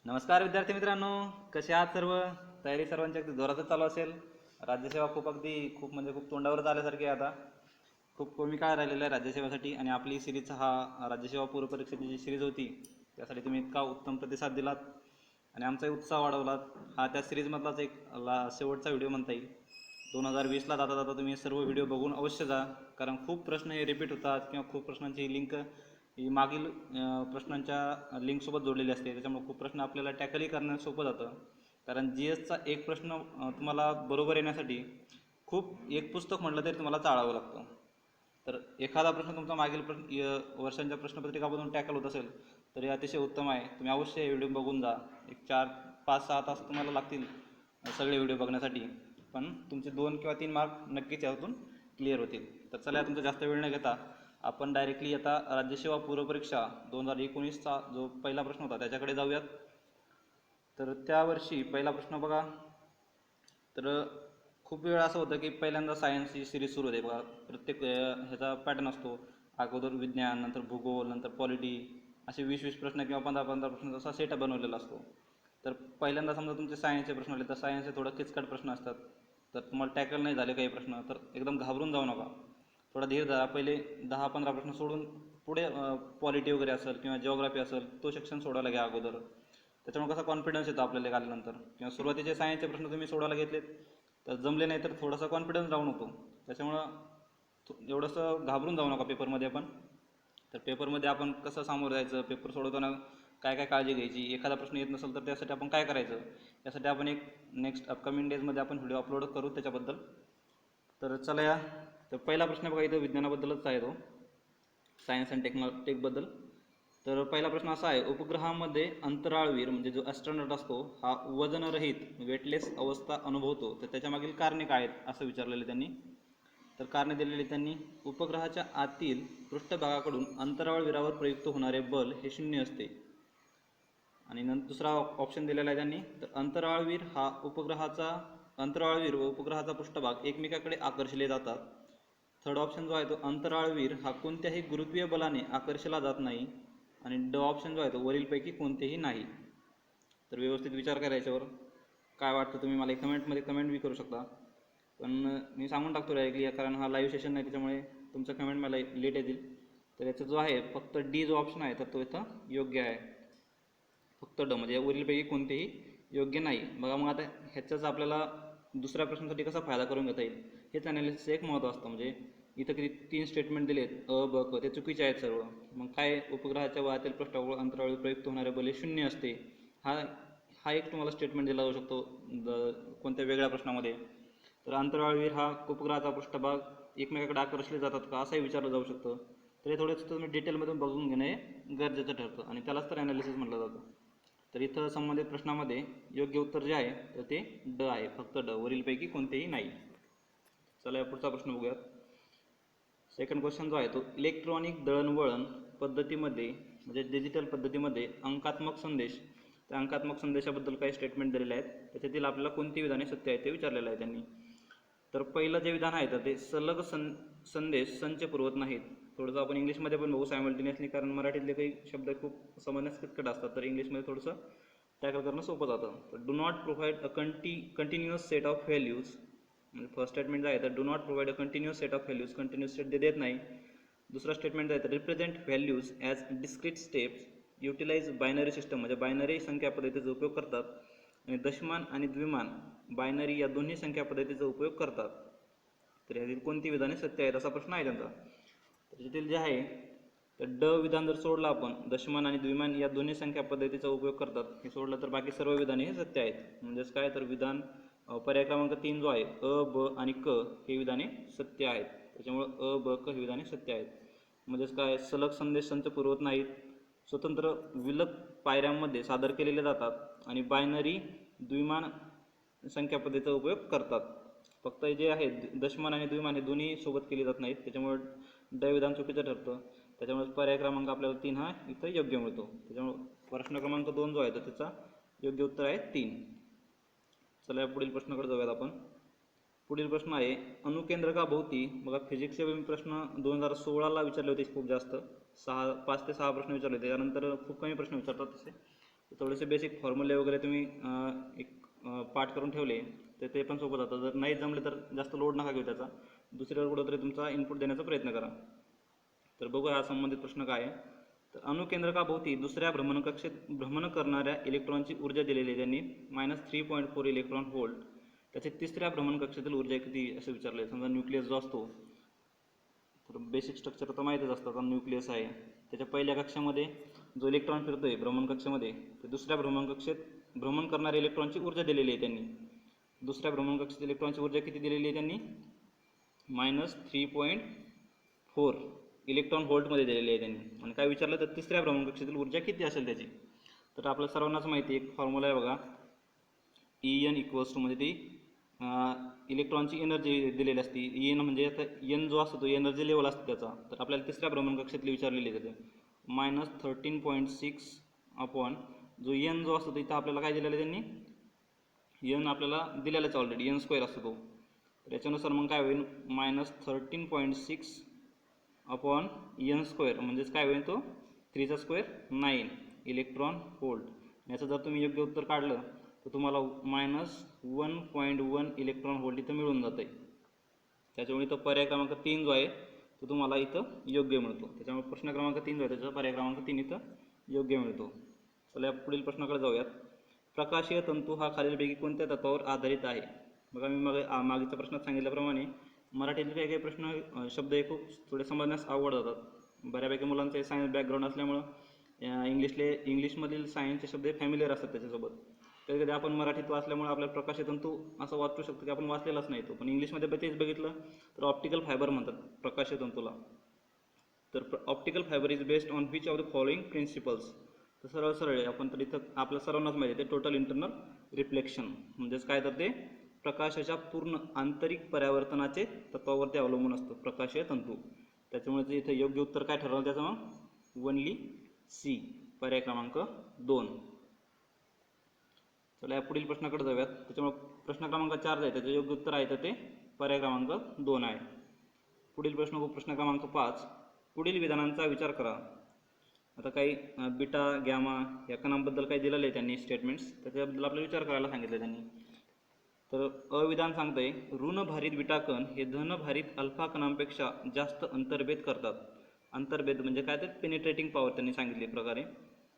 नमस्कार विद्यार्थी मित्रांनो, कसे आहात सर्व? तयारी सर्वांची अगदी जोरातच चालू असेल. राज्यसेवा खूप तोंडावरच आल्यासारखी आहे आता. खूप कमी काळ राहिलेला आहे राज्यसेवेसाठी आणि आपली सिरीज हा राज्यसेवा पूर्वपरीक्षेची जी सिरीज होती त्यासाठी तुम्ही इतका उत्तम प्रतिसाद दिलात आणि आमचाही उत्साह वाढवलात. हा त्या सिरीजमधलाच एक शेवटचा व्हिडिओ म्हणता येईल. 2020ला जाता जाता तुम्ही सर्व व्हिडिओ बघून अवश्य जा, कारण खूप प्रश्न हे रिपीट होतात किंवा खूप प्रश्नांची लिंक ही मागील प्रश्नांच्या लिंकसोबत जोडलेली असते. त्याच्यामुळे खूप प्रश्न आपल्याला टॅकलही करणं सोपं जातं. कारण GSचा एक प्रश्न तुम्हाला बरोबर येण्यासाठी एक पुस्तक म्हटलं तरी तुम्हाला चाळावं लागतं. तर एखादा प्रश्न तुमचा मागील वर्षांच्या प्रश्नपत्रिकामधून टॅकल होत असेल तर हे अतिशय उत्तम आहे. तुम्ही अवश्य हे व्हिडिओ बघून जा. एक 4-5-6 तास तुम्हाला लागतील सगळे व्हिडिओ बघण्यासाठी, पण तुमचे 2 किंवा 3 मार्क नक्कीच यातून क्लिअर होतील. तर चला, तुमचा जास्त वेळ न घेता आपण डायरेक्टली आता राज्यसेवा पूर्वपरीक्षा 2019चा जो पहिला प्रश्न होता त्याच्याकडे जाऊयात. तर त्यावर्षी पहिला प्रश्न बघा. तर खूप वेळ असं होतं की पहिल्यांदा सायन्सची सिरीज सुरू होते बघा. प्रत्येक ह्याचा पॅटर्न असतो. अगोदर विज्ञान, नंतर भूगोल, नंतर पॉलिटी, असे 20-20 प्रश्न किंवा 15-15 प्रश्न असा सेटअप बनवलेला असतो. तर पहिल्यांदा समजा तुमचे सायन्सचे प्रश्न आले तर सायन्सचे थोडं किचकट प्रश्न असतात. तर तुम्हाला टॅकल नाही झाले काही प्रश्न तर एकदम घाबरून जाऊ नका. थोडा धीर धरा. पहिले 10-15 प्रश्न सोडून पुढे पॉलिटी वगैरे असेल किंवा जिओग्राफी असेल तो सेक्शन सोडवायला घ्या अगोदर. त्याच्यामुळे कसा कॉन्फिडन्स येतो आपल्याला आल्यानंतर. किंवा सुरुवातीचे सायन्सचे प्रश्न तुम्ही सोडवायला घेतलेत तर जमले नाही तर थोडासा कॉन्फिडन्स डाऊन होतो. त्याच्यामुळं एवढंसं घाबरून जाऊ नका पेपरमध्ये आपण. तर पेपरमध्ये आपण कसं सामोरं जायचं, पेपर सोडवताना काय काय काळजी घ्यायची, एखादा प्रश्न येत नसेल तर त्यासाठी आपण काय करायचं, यासाठी आपण एक नेक्स्ट अपकमिंग डेजमध्ये आपण व्हिडिओ अपलोड करू त्याच्याबद्दल. तर चला या. तर पहिला प्रश्न बघा, इथं विज्ञानाबद्दलच आहे तो, सायन्स अँड टेकबद्दल. तर पहिला प्रश्न असा आहे, उपग्रहामध्ये अंतराळवीर म्हणजे जो ॲस्ट्रॉनॉट असतो हा वजनरहित वेटलेस अवस्था अनुभवतो, तर त्याच्यामागील कारणे काय आहेत असं विचारलेलं त्यांनी. तर कारणे दिलेली त्यांनी, उपग्रहाच्या आतील पृष्ठभागाकडून अंतराळवीरावर प्रयुक्त होणारे बल हे 0 असते. आणि नंतर दुसरा ऑप्शन दिलेला आहे त्यांनी, तर अंतराळवीर व उपग्रहाचा पृष्ठभाग एकमेकाकडे आकर्षले जातात. थर्ड ऑप्शन जो आहे तो, अंतराळवीर हा कोणत्याही गुरुत्वीय बलाने आकर्षला जात नाही. आणि ड ऑप्शन जो आहे तो, वरीलपैकी कोणतेही नाही. तर व्यवस्थित विचार करा याच्यावर. काय वाटतं तुम्ही मला कमेंटमध्ये कमेंट बी करू शकता, पण मी सांगून टाकतो डायरेक्टली कारण हा लाईव्ह सेशन नाही त्याच्यामुळे तुमचं कमेंट मला लेट येतील. तर याचं जो आहे फक्त डी जो ऑप्शन आहे तर तो इथं योग्य आहे. फक्त ड म्हणजे वरीलपैकी कोणतेही योग्य नाही. बघा मग आता ह्याचाच आपल्याला दुसऱ्या प्रश्नासाठी कसा फायदा करून घेता येईल हेच ॲनालिसिसचं एक महत्त्व असतं. म्हणजे इथं किती 3 स्टेटमेंट दिलेत, अ ब क, ते चुकीचे आहेत सर्व. मग काय, उपग्रहाच्या वायातील पृष्ठावर अंतराळी प्रयुक्त होणारे बल 0 असते, हा एक तुम्हाला स्टेटमेंट दिला जाऊ शकतो कोणत्या वेगळ्या प्रश्नामध्ये. तर अंतराळवीर हा उपग्रहाचा पृष्ठभाग एकमेकाकडे आकर्षले जातात का असंही विचारलं जाऊ शकतं. तर हे थोडंसं तुम्ही डिटेलमधून बघून घेणे गरजेचं ठरतं आणि त्यालाच तर ॲनालिसिस म्हटलं जातं. तर इथं संबंधित प्रश्नामध्ये योग्य उत्तर जे आहे तर ते ड आहे, फक्त ड, वरीलपैकी कोणतेही नाही. चला पुढचा प्रश्न बघूयात. सेकंड क्वेश्चन जो आहे तो, इलेक्ट्रॉनिक दळणवळण पद्धतीमध्ये म्हणजे डिजिटल पद्धतीमध्ये अंकात्मक संदेश, त्या अंकात्मक संदेशाबद्दल काही स्टेटमेंट दिलेले आहेत. त्याच्यातील आपल्याला कोणती विधाने सत्य आहेत ते विचारलेलं आहे त्यांनी. तर पहिलं जे विधान आहे तर ते, सलग संदेश संच पुरवत नाहीत. थोडंसं आपण इंग्लिशमध्ये पण बघू सायमल्टेनियसली, कारण मराठीतले काही शब्द खूप समजण्यास किचकट असतात तर इंग्लिशमध्ये थोडंसं टॅकल करणं सोपं जातं. तर do not provide a continuous set of values, म्हणजे फर्स्ट स्टेटमेंट जे आहे तर do not provide a continuous set of values, continuous set देत नाही. दुसरा स्टेटमेंट आहे तर represent values as discrete steps, utilize binary system म्हणजे बायनरी संख्या पद्धतीचा उपयोग करतात. आणि दशमान आणि द्विमान बायनरी या दोन्ही संख्या पद्धतीचा उपयोग करतात. तर यातील कोणती विधाने सत्य आहेत असा प्रश्न आहे त्यांचा. त्याच्यातील जे आहे तर ड विधान जर सोडलं आपण, दशमान आणि द्विमान या दोन्ही संख्या पद्धतीचा उपयोग करतात, हे सोडलं तर बाकी सर्व विधाने हे सत्य आहेत. म्हणजेच काय, तर विधान पर्याय क्रमांक 3 जो आहे, अ ब आणि क हे विधाने सत्य आहेत. त्याच्यामुळे अ ब क ही विधाने सत्य आहेत. म्हणजेच काय, सलग संदेश संच पुरवत नाहीत, स्वतंत्र विलग पायऱ्यांमध्ये सादर केलेले जातात आणि बायनरी द्विमान संख्या पद्धतीचा उपयोग करतात. फक्त जे आहे दशमान आणि द्विमान हे दोन्ही सोबत केले जात नाहीत, त्याच्यामुळे ड विधान चुकीचं ठरतं. त्याच्यामुळे पर्याय क्रमांक आपल्याला 3 हा इथं योग्य मिळतो. त्याच्यामुळे प्रश्न क्रमांक 2 जो आहे तर त्याचा योग्य उत्तर आहे 3. चला पुढील प्रश्नाकडे जाऊयात आपण. पुढील प्रश्न आहे, अणुकेंद्रकाभोवती, बघा फिजिक्सचे प्रश्न 2016ला विचारले होते खूप जास्त, 5 ते 6 प्रश्न विचारले होते. त्यानंतर खूप कमी प्रश्न विचारतात तसे. थोडेसे बेसिक फॉर्म्युले वगैरे तुम्ही एक पाठ करून ठेवले तर ते पण सोपं जातं. जर नाही जमले तर जास्त लोड नका घेऊ त्याचा, दुसरीकडे कुठंतरी तुमचा इनपुट देण्याचा प्रयत्न करा. तर बघूया हा संबंधित प्रश्न काय आहे. तर अणुकेंद्रकाभोवती दुसऱ्या भ्रमणकक्षेत भ्रमण करणाऱ्या इलेक्ट्रॉनची ऊर्जा दिलेली आहे त्यांनी -3.4 इलेक्ट्रॉन व्होल्ट. त्याची तिसऱ्या भ्रमणकक्षेतील ऊर्जा किती असं विचारले. समजा न्यूक्लियस जो असतो, तर बेसिक स्ट्रक्चर तर माहीतच असतात. न्यूक्लियस आहे, त्याच्या पहिल्या कक्षामध्ये जो इलेक्ट्रॉन फिरतोय भ्रमणकक्षेमध्ये, ते दुसऱ्या भ्रमणकक्षेत भ्रमण करणाऱ्या इलेक्ट्रॉनची ऊर्जा दिलेली आहे त्यांनी. दुसऱ्या भ्रमणकक्षेत इलेक्ट्रॉनची ऊर्जा किती दिलेली आहे त्यांनी -3.4 इलेक्ट्रॉन व्होल्टमध्ये दिलेली आहे त्यांनी. आणि काय विचारलं तर तिसऱ्या भ्रमणकक्षेतील ऊर्जा किती असेल त्याची. तर आपल्या सर्वांनाच माहिती आहे, एक फॉर्म्युला आहे बघा, En इक्वल्स टू म्हणजे ती इलेक्ट्रॉनची एनर्जी दिलेली असते. एन म्हणजे आता एन जो असतो तो एनर्जी लेवल असतो त्याचा. तर आपल्याला तिसऱ्या भ्रमणकक्षेतली विचारलेली आहे -13.6 अपॉन जो एन जो असतो तो इथं आपल्याला काय दिलेलं आहे त्यांनी, एन आपल्याला दिलेलाच ऑलरेडी, एन स्क्वेअर असतो तो. तर याच्यानुसार मग काय होईल -13.6 अपॉन एन स्क्वेअर म्हणजेच काय होईल तो 3चा स्क्वेअर 9 इलेक्ट्रॉन व्होल्ट. याचं जर तुम्ही योग्य उत्तर काढलं तर तुम्हाला -1.1 इलेक्ट्रॉन व्होल्ट इथं मिळून जातं आहे. त्याच्यामुळे इथं पर्याय क्रमांक 3 जो आहे तो तुम्हाला इथं योग्य मिळतो. त्याच्यामुळे प्रश्न क्रमांक 3 जो आहे त्याचा पर्याय क्रमांक 3 इथं योग्य मिळतो. चला पुढील प्रश्नाकडे जाऊयात. प्रकाशीय तंतू हा खालीलपैकी कोणत्या तत्वावर आधारित आहे. बघा मी मागीच्या प्रश्नात सांगितल्याप्रमाणे मराठीतील काही काही प्रश्न शब्द हे खूप थोडे समजण्यास अवघड जातात. बऱ्यापैकी मुलांचं सायन्स बॅकग्राऊंड असल्यामुळं इंग्लिशमधील सायन्सचे शब्द हे फॅमिलियर असतात त्याच्यासोबत. कधी कधी आपण मराठीत वाचल्यामुळे आपल्याला प्रकाशीय तंतू असं वाचू शकतो की आपण वाचलेलाच नाही तो, पण इंग्लिशमध्ये तेच बघितलं तर ऑप्टिकल फायबर म्हणतात प्रकाशीय तंतूला. तर optical fibre is based on which of the following principles. तर सरळ सरळ आपण तर इथं आपल्या सर्वांनाच माहिती आहे, ते टोटल इंटरनल रिफ्लेक्शन म्हणजेच काय, तर ते प्रकाशाच्या पूर्ण आंतरिक परावर्तनाचे तत्वावरती अवलंबून असतं प्रकाशीय तंतू. त्याच्यामुळे ते इथं योग्य उत्तर काय ठरवलं त्याचं मग ओनली सी, पर्याय क्रमांक 2. चला या पुढील प्रश्नाकडे जाऊयात. त्याच्यामुळे प्रश्न क्रमांक 4 आहे त्याचं योग्य उत्तर आहे तर ते पर्याय क्रमांक 2 आहे. पुढील प्रश्न क्रमांक 5. पुढील विधानांचा विचार करा. आता काही बीटा गॅमा या कणांबद्दल काही दिलेलं आहे त्यांनी स्टेटमेंट्स, त्याच्याबद्दल आपल्याला विचार करायला सांगितलं त्यांनी. तर अविधान सांगतंय ऋणभारित बीटा कण हे धनभारित अल्फा कणांपेक्षा जास्त अंतर्भेद करतात. अंतर्भेद म्हणजे काय, तर पेनिट्रेटिंग पॉवर त्यांनी सांगितली प्रकारे.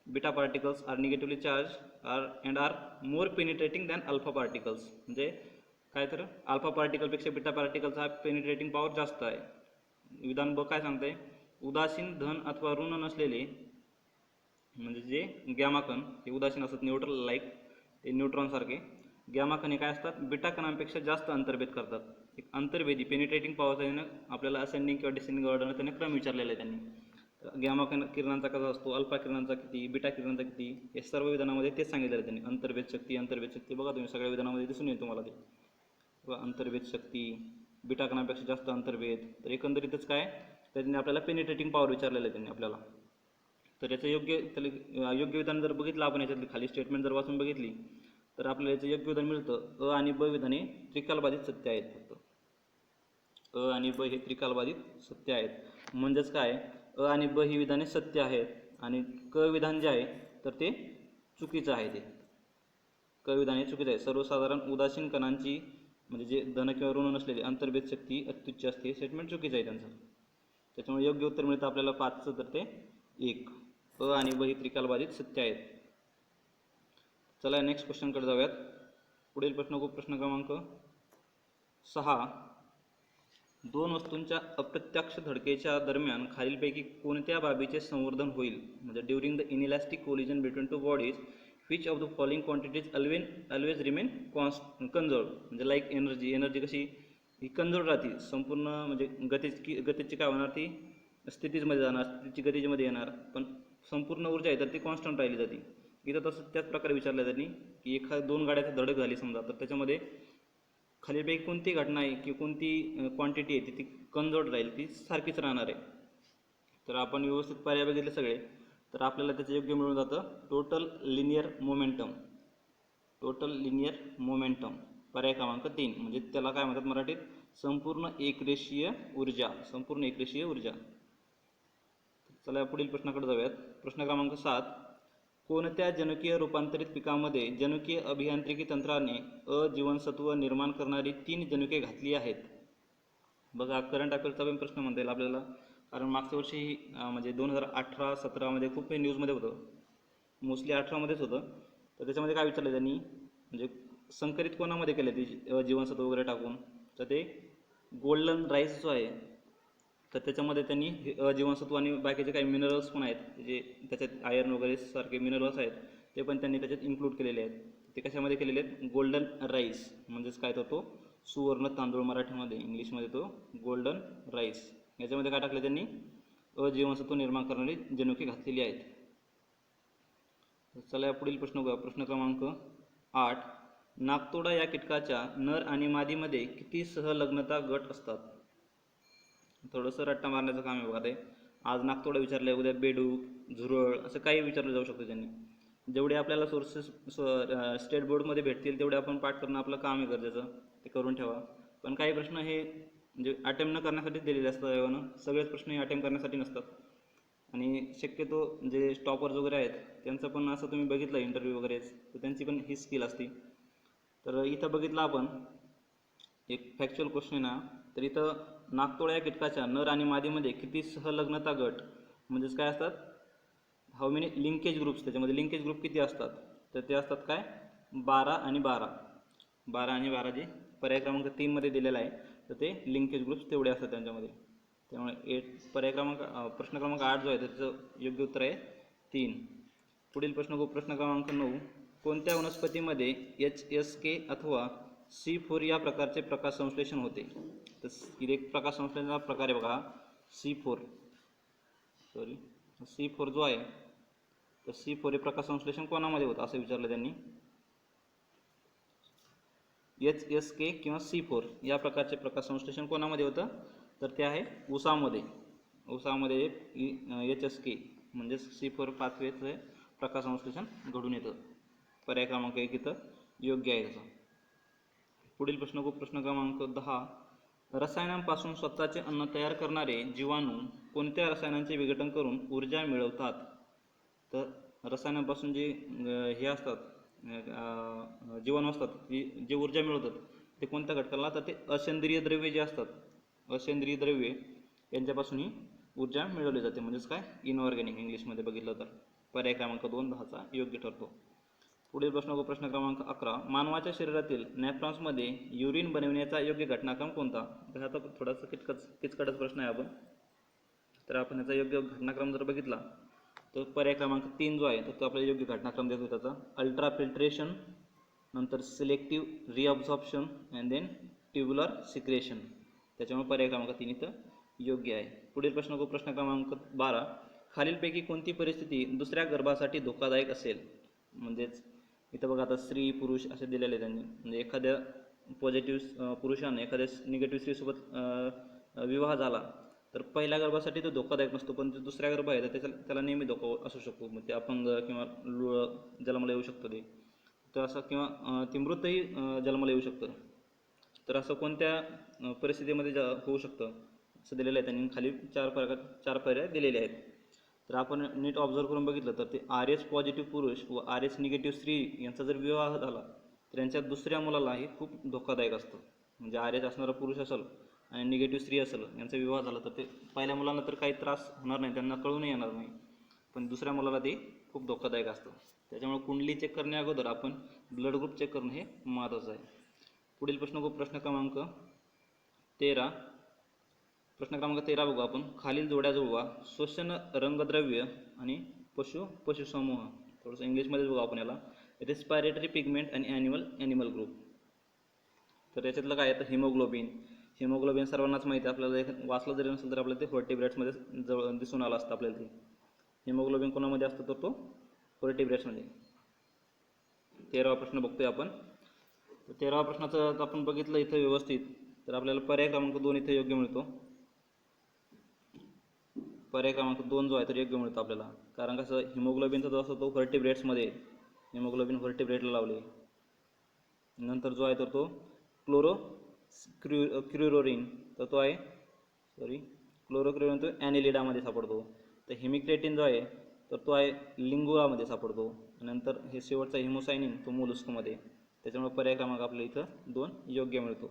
Beta particles are negatively charge are more penetrating than alpha particles. म्हणजे काय, तर अल्फा पार्टिकलपेक्षा बीटा पार्टिकलचा पेनिट्रेटिंग पॉवर जास्त आहे. विधान ब काय सांगतंय, उदासीन धन अथवा ऋण नसलेले म्हणजे जे गॅमा कण हे उदासीन असतात, न्यूट्रल लाईक, ते न्यूट्रॉन सारखे. गॅमा कण हे काय असतात, बीटा कणांपेक्षा जास्त अंतर्भेद करतात. एक अंतर्भेदी पेनिट्रेटिंग पॉवरचा त्यानं आपल्याला असेंडिंग किंवा डिसेंडिंग ऑर्डरने त्याने क्रम विचारलेला आहे त्यांनी. गॅमा किरणांचा कसा असतो, अल्फा किरणांचा किती, बीटा किरणांचा किती, हे सर्व विधानामध्ये तेच सांगितलेलं आहे त्यांनी. अंतर्भेद शक्ती बघा तुम्ही सगळ्या विधानामध्ये दिसून येईल तुम्हाला ते. अंतर्भेद शक्ती, बीटा कणांपेक्षा जास्त अंतर्भेद. तर एकंदरीतच काय त्यांनी आपल्याला पेनिट्रेटिंग पॉवर विचारलेलं आहे त्यांनी आपल्याला. तर याचं योग्य विधान जर बघितलं आपण, याच्यातली खाली स्टेटमेंट जर वाचून बघितली तर आपल्याला याचं योग्य विधान मिळतं अ आणि ब विधाने त्रिकालबाधित सत्य आहेत. फक्त अ आणि ब हे त्रिकालबाधित सत्य आहेत. म्हणजेच काय, अ आणि ब ही विधाने सत्य आहेत आणि क विधान जे आहे तर ते चुकीचं आहे. ते क विधान हे चुकीचं आहे. सर्वसाधारण उदासीन कणांची म्हणजे जे धन किंवा ऋण नसलेली अंतर्भेद शक्ती अत्युच्च असते, स्टेटमेंट चुकीचं आहे त्यांचं. त्याच्यामुळे योग्य उत्तर मिळतं आपल्याला 5चं, तर ते 1. अ आणि ब ही त्रिकालबाधित सत्य आहेत. चला नेक्स्ट क्वेश्चनकडे जाऊयात. पुढील प्रश्न क्रमांक 6. दोन वस्तूंच्या अप्रत्यक्ष धडकेच्या दरम्यान खालीलपैकी कोणत्या बाबीचे संवर्धन होईल. म्हणजे during the inelastic collision between two bodies which of the following quantities always remain conserved. म्हणजे लाईक एनर्जी कशी ही कंजर्व्ड राहते संपूर्ण, म्हणजे गतीची काय होणार, ती स्थितीमध्ये जाणार, स्थितीची गतीमध्ये येणार, पण संपूर्ण ऊर्जा आहे तर ती कॉन्स्टंट राहिली जाते. इथं तसं त्याच प्रकारे विचारलं त्यांनी की दोन गाड्याची धडक झाली समजा, तर त्याच्यामध्ये खालीलपैकी कोणती घटना आहे किंवा कोणती क्वांटिटी आहे ती कंजर्व्ड राहील, ती सारखीच राहणार आहे. तर आपण व्यवस्थित पर्याय बघितले सगळे तर आपल्याला त्याचं योग्य मिळून जातं टोटल लिनियर मोमेंटम, पर्याय क्रमांक 3. म्हणजे त्याला काय म्हणतात मराठीत, संपूर्ण एकरेषीय ऊर्जा. चला पुढील प्रश्नाकडे जाऊयात. प्रश्न क्रमांक 7. कोणत्या जनुकीय रूपांतरित पिकामध्ये जनुकीय अभियांत्रिकी तंत्राने अजीवनसत्व निर्माण करणारी 3 जनुके घातली आहेत? बघा, करंट अफेअर्सचा पण प्रश्न म्हणता येईल आपल्याला, कारण मागच्या वर्षी म्हणजे 2018-17मध्ये खूप हे न्यूजमध्ये होतं, मोस्टली 18मध्येच होतं. तर त्याच्यामध्ये काय विचारलं त्यांनी, म्हणजे संकरित कोणामध्ये केले ते जीवनसत्व वगैरे टाकून, तर ते गोल्डन राईस जो आहे तर त्याच्यामध्ये त्यांनी जीवनसत्व आणि बाकीचे काही मिनरल्स पण आहेत, जे त्याच्यात आयर्न वगैरे सारखे मिनरल्स आहेत ते पण त्यांनी त्याच्यात इन्क्लूड केलेले आहेत. ते कशामध्ये केलेले आहेत? गोल्डन राईस, म्हणजेच काय तर तो सुवर्ण तांदूळ मराठीमध्ये, इंग्लिशमध्ये तो गोल्डन राईस. याच्यामध्ये काय टाकले त्यांनी? अजीवनसत्व निर्माण करणारी जनुके घातलेली आहेत. चला या पुढील प्रश्न बघा. प्रश्न क्रमांक 8. नाकतोडा या कीटकाच्या नर आणि मादीमध्ये किती सहलग्नता गट असतात? थोडंसं रट्टा मारण्याचं काम आहे बघा ते. आज नाकतोडा विचारलं आहे, उद्या बेडूक, झुरळ असं काही विचारलं जाऊ शकतं त्यांनी. जेवढे आपल्याला सोर्सेस स्टेट बोर्डमध्ये भेटतील तेवढे आपण पाठ करणं आपलं काम आहे गरजेचं, ते करून ठेवा. पण काही प्रश्न हे म्हणजे अटेम्प्ट न करण्यासाठीच दिलेले असतात एवढं, सगळेच प्रश्न हे अटेम्प्ट करण्यासाठी नसतात. आणि शक्यतो जे टॉपर्स वगैरे आहेत त्यांचं पण असं तुम्ही बघितलं इंटरव्ह्यू वगैरेच, तर त्यांची पण ही स्किल असते. तर इथं बघितलं आपण एक फॅक्च्युअल क्वेश्चन आहे ना, तर इथं नाकतोडा या कीटकाच्या नर आणि मादीमध्ये किती सहलग्नता गट म्हणजेच काय असतात, हाऊ मेनी लिंकेज ग्रुप्स, त्याच्यामध्ये लिंकेज ग्रुप किती असतात, तर ते असतात काय 12 आणि 12. 12 आणि 12 जे पर्याय क्रमांक 3 मध्ये दिलेला आहे, तर ते लिंकेज ग्रुप्स तेवढे असतात त्यांच्यामध्ये. त्यामुळे पर्याय क्रमांक प्रश्न क्रमांक 8 जो आहे त्याचं योग्य उत्तर आहे 3. पुढील प्रश्न क्रमांक 9. कोणत्या वनस्पतीमध्ये HSK अथवा C4 या प्रकारचे प्रकाश संश्लेषण होते? तर इथे एक प्रकाश संश्लेषणाचा प्रकार आहे बघा, C4 जो आहे तर C4 हे प्रकाश संश्लेषण कोणामध्ये होतं असं विचारलं त्यांनी. HSK किंवा C4 या प्रकारचे प्रकाश संश्लेषण कोणामध्ये होतं, तर ते आहे ऊसामध्ये. ऊसामध्ये HSK म्हणजेच C4 पाथवेचे प्रकाश संश्लेषण घडून येतं. पर्याय क्रमांक 1 इथं योग्य आहे त्याचा. पुढील प्रश्न क्रमांक 10. रसायनांपासून स्वतःचे अन्न तयार करणारे जीवाणू कोणत्या रसायनांचे विघटन करून ऊर्जा मिळवतात? तर रसायनांपासून जे हे असतात जीवाणू असतात जे ऊर्जा मिळवतात ते कोणत्या घटकाला, तर ते असेंद्रिय द्रव्ये जे असतात, असेंद्रिय द्रव्ये यांच्यापासून ही ऊर्जा मिळवली जाते, म्हणजेच काय इनऑर्गॅनिक इंग्लिशमध्ये बघितलं तर. पर्याय क्रमांक 2 10चा योग्य ठरतो. पुढील प्रश्न क्रमांक 11. मानवाच्या शरीरातील नेफ्रॉन्समध्ये युरिन बनविण्याचा योग्य घटनाक्रम कोणता? तर हा तर थोडासा किचकटच प्रश्न आहे तर आपण याचा योग्य घटनाक्रम जर बघितला तर पर्याय क्रमांक 3 जो आहे तर तो आपल्याला योग्य घटनाक्रम देतो त्याचा. अल्ट्रा फिल्ट्रेशन, नंतर selective reabsorption and then tubular secretion. त्याच्यामुळे पर्याय क्रमांक 3 इथं योग्य आहे. पुढील प्रश्न क्रमांक 12. खालीलपैकी कोणती परिस्थिती दुसऱ्या गर्भासाठी धोकादायक असेल? म्हणजेच इथं बघा आता स्त्री पुरुष असे दिलेले त्यांनी, म्हणजे एखाद्या पॉझिटिव्ह पुरुषाने एखाद्या निगेटिव्ह स्त्रीसोबत विवाह झाला तर पहिल्या गर्भासाठी तो धोकादायक नसतो, पण जो दुसऱ्या गर्भ आहे तर त्याला नेहमी धोका असू शकतो. मग ते अपंग किंवा जन्माला येऊ शकतं ते, तर असं किंवा ते मृतही जन्माला येऊ शकतं. तर असं कोणत्या परिस्थितीमध्ये होऊ शकतं असं दिलेलं आहे त्यांनी. खाली चार पर्याय दिलेले आहेत. तर आपण नीट ऑब्झर्व करून बघितलं तर ते RH पॉझिटिव्ह पुरुष व RH निगेटिव्ह स्त्री यांचा जर विवाह झाला तर यांच्या दुसऱ्या मुलाला हे खूप धोकादायक असतं. म्हणजे RH असणारा पुरुष असेल आणि निगेटिव्ह स्त्री असेल, यांचा विवाह झाला तर ते पहिल्या मुलांना तर काही त्रास होणार नाही, त्यांना कळूनही येणार नाही, पण दुसऱ्या मुलाला ते खूप धोकादायक असतं. त्याच्यामुळे कुंडली चेक करण्या अगोदर आपण ब्लड ग्रुप चेक करणं हे महत्त्वाचं आहे. पुढील प्रश्न क्रमांक 13. प्रश्न क्रमांक 13 बघू आपण. खालील जोड्या जुळवा. श्वसन रंगद्रव्य आणि पशुसमूह. थोडंसं इंग्लिशमध्ये बघू आपण याला. रिस्पायरेटरी पिगमेंट आणि ॲनिमल ग्रुप. तर याच्यातलं काय आहे तर हिमोग्लोबिन सर्वांनाच माहिती आहे, आपल्याला वाचलं जरी नसेल तर आपल्याला ते व्हर्टिब्रेट्समध्ये दिसून आलं असतं आपल्याला. ते हिमोग्लोबिन कोणामध्ये असतं तर तो व्हर्टिब्रेट्समध्ये. 13वा प्रश्न बघतोय आपण. 13वा प्रश्नाचं आपण बघितलं इथं व्यवस्थित तर आपल्याला पर्याय क्रमांक 2 इथे योग्य मिळतो. पर्याय क्रमांक 2 जो आहे तर योग्य मिळतो आपल्याला, कारण कसं हिमोग्लोबिनचा जो असतो तो व्हर्टिब्रेट्समध्ये, हिमोग्लोबिन व्हर्टिब्रेटला लावले. नंतर जो आहे तर तो क्लोरोक्युरिन तर तो आहे क्लोरोक्युरिन तो ॲनिलिडामध्ये सापडतो. तर हेमिक्रेटिन जो आहे तर तो आहे लिंगुळामध्ये सापडतो. नंतर हे शेवटचा हिमोसायनिन तो मोलस्कमध्ये. त्याच्यामुळे पर्याय क्रमांक आपल्या इथं 2 योग्य मिळतो.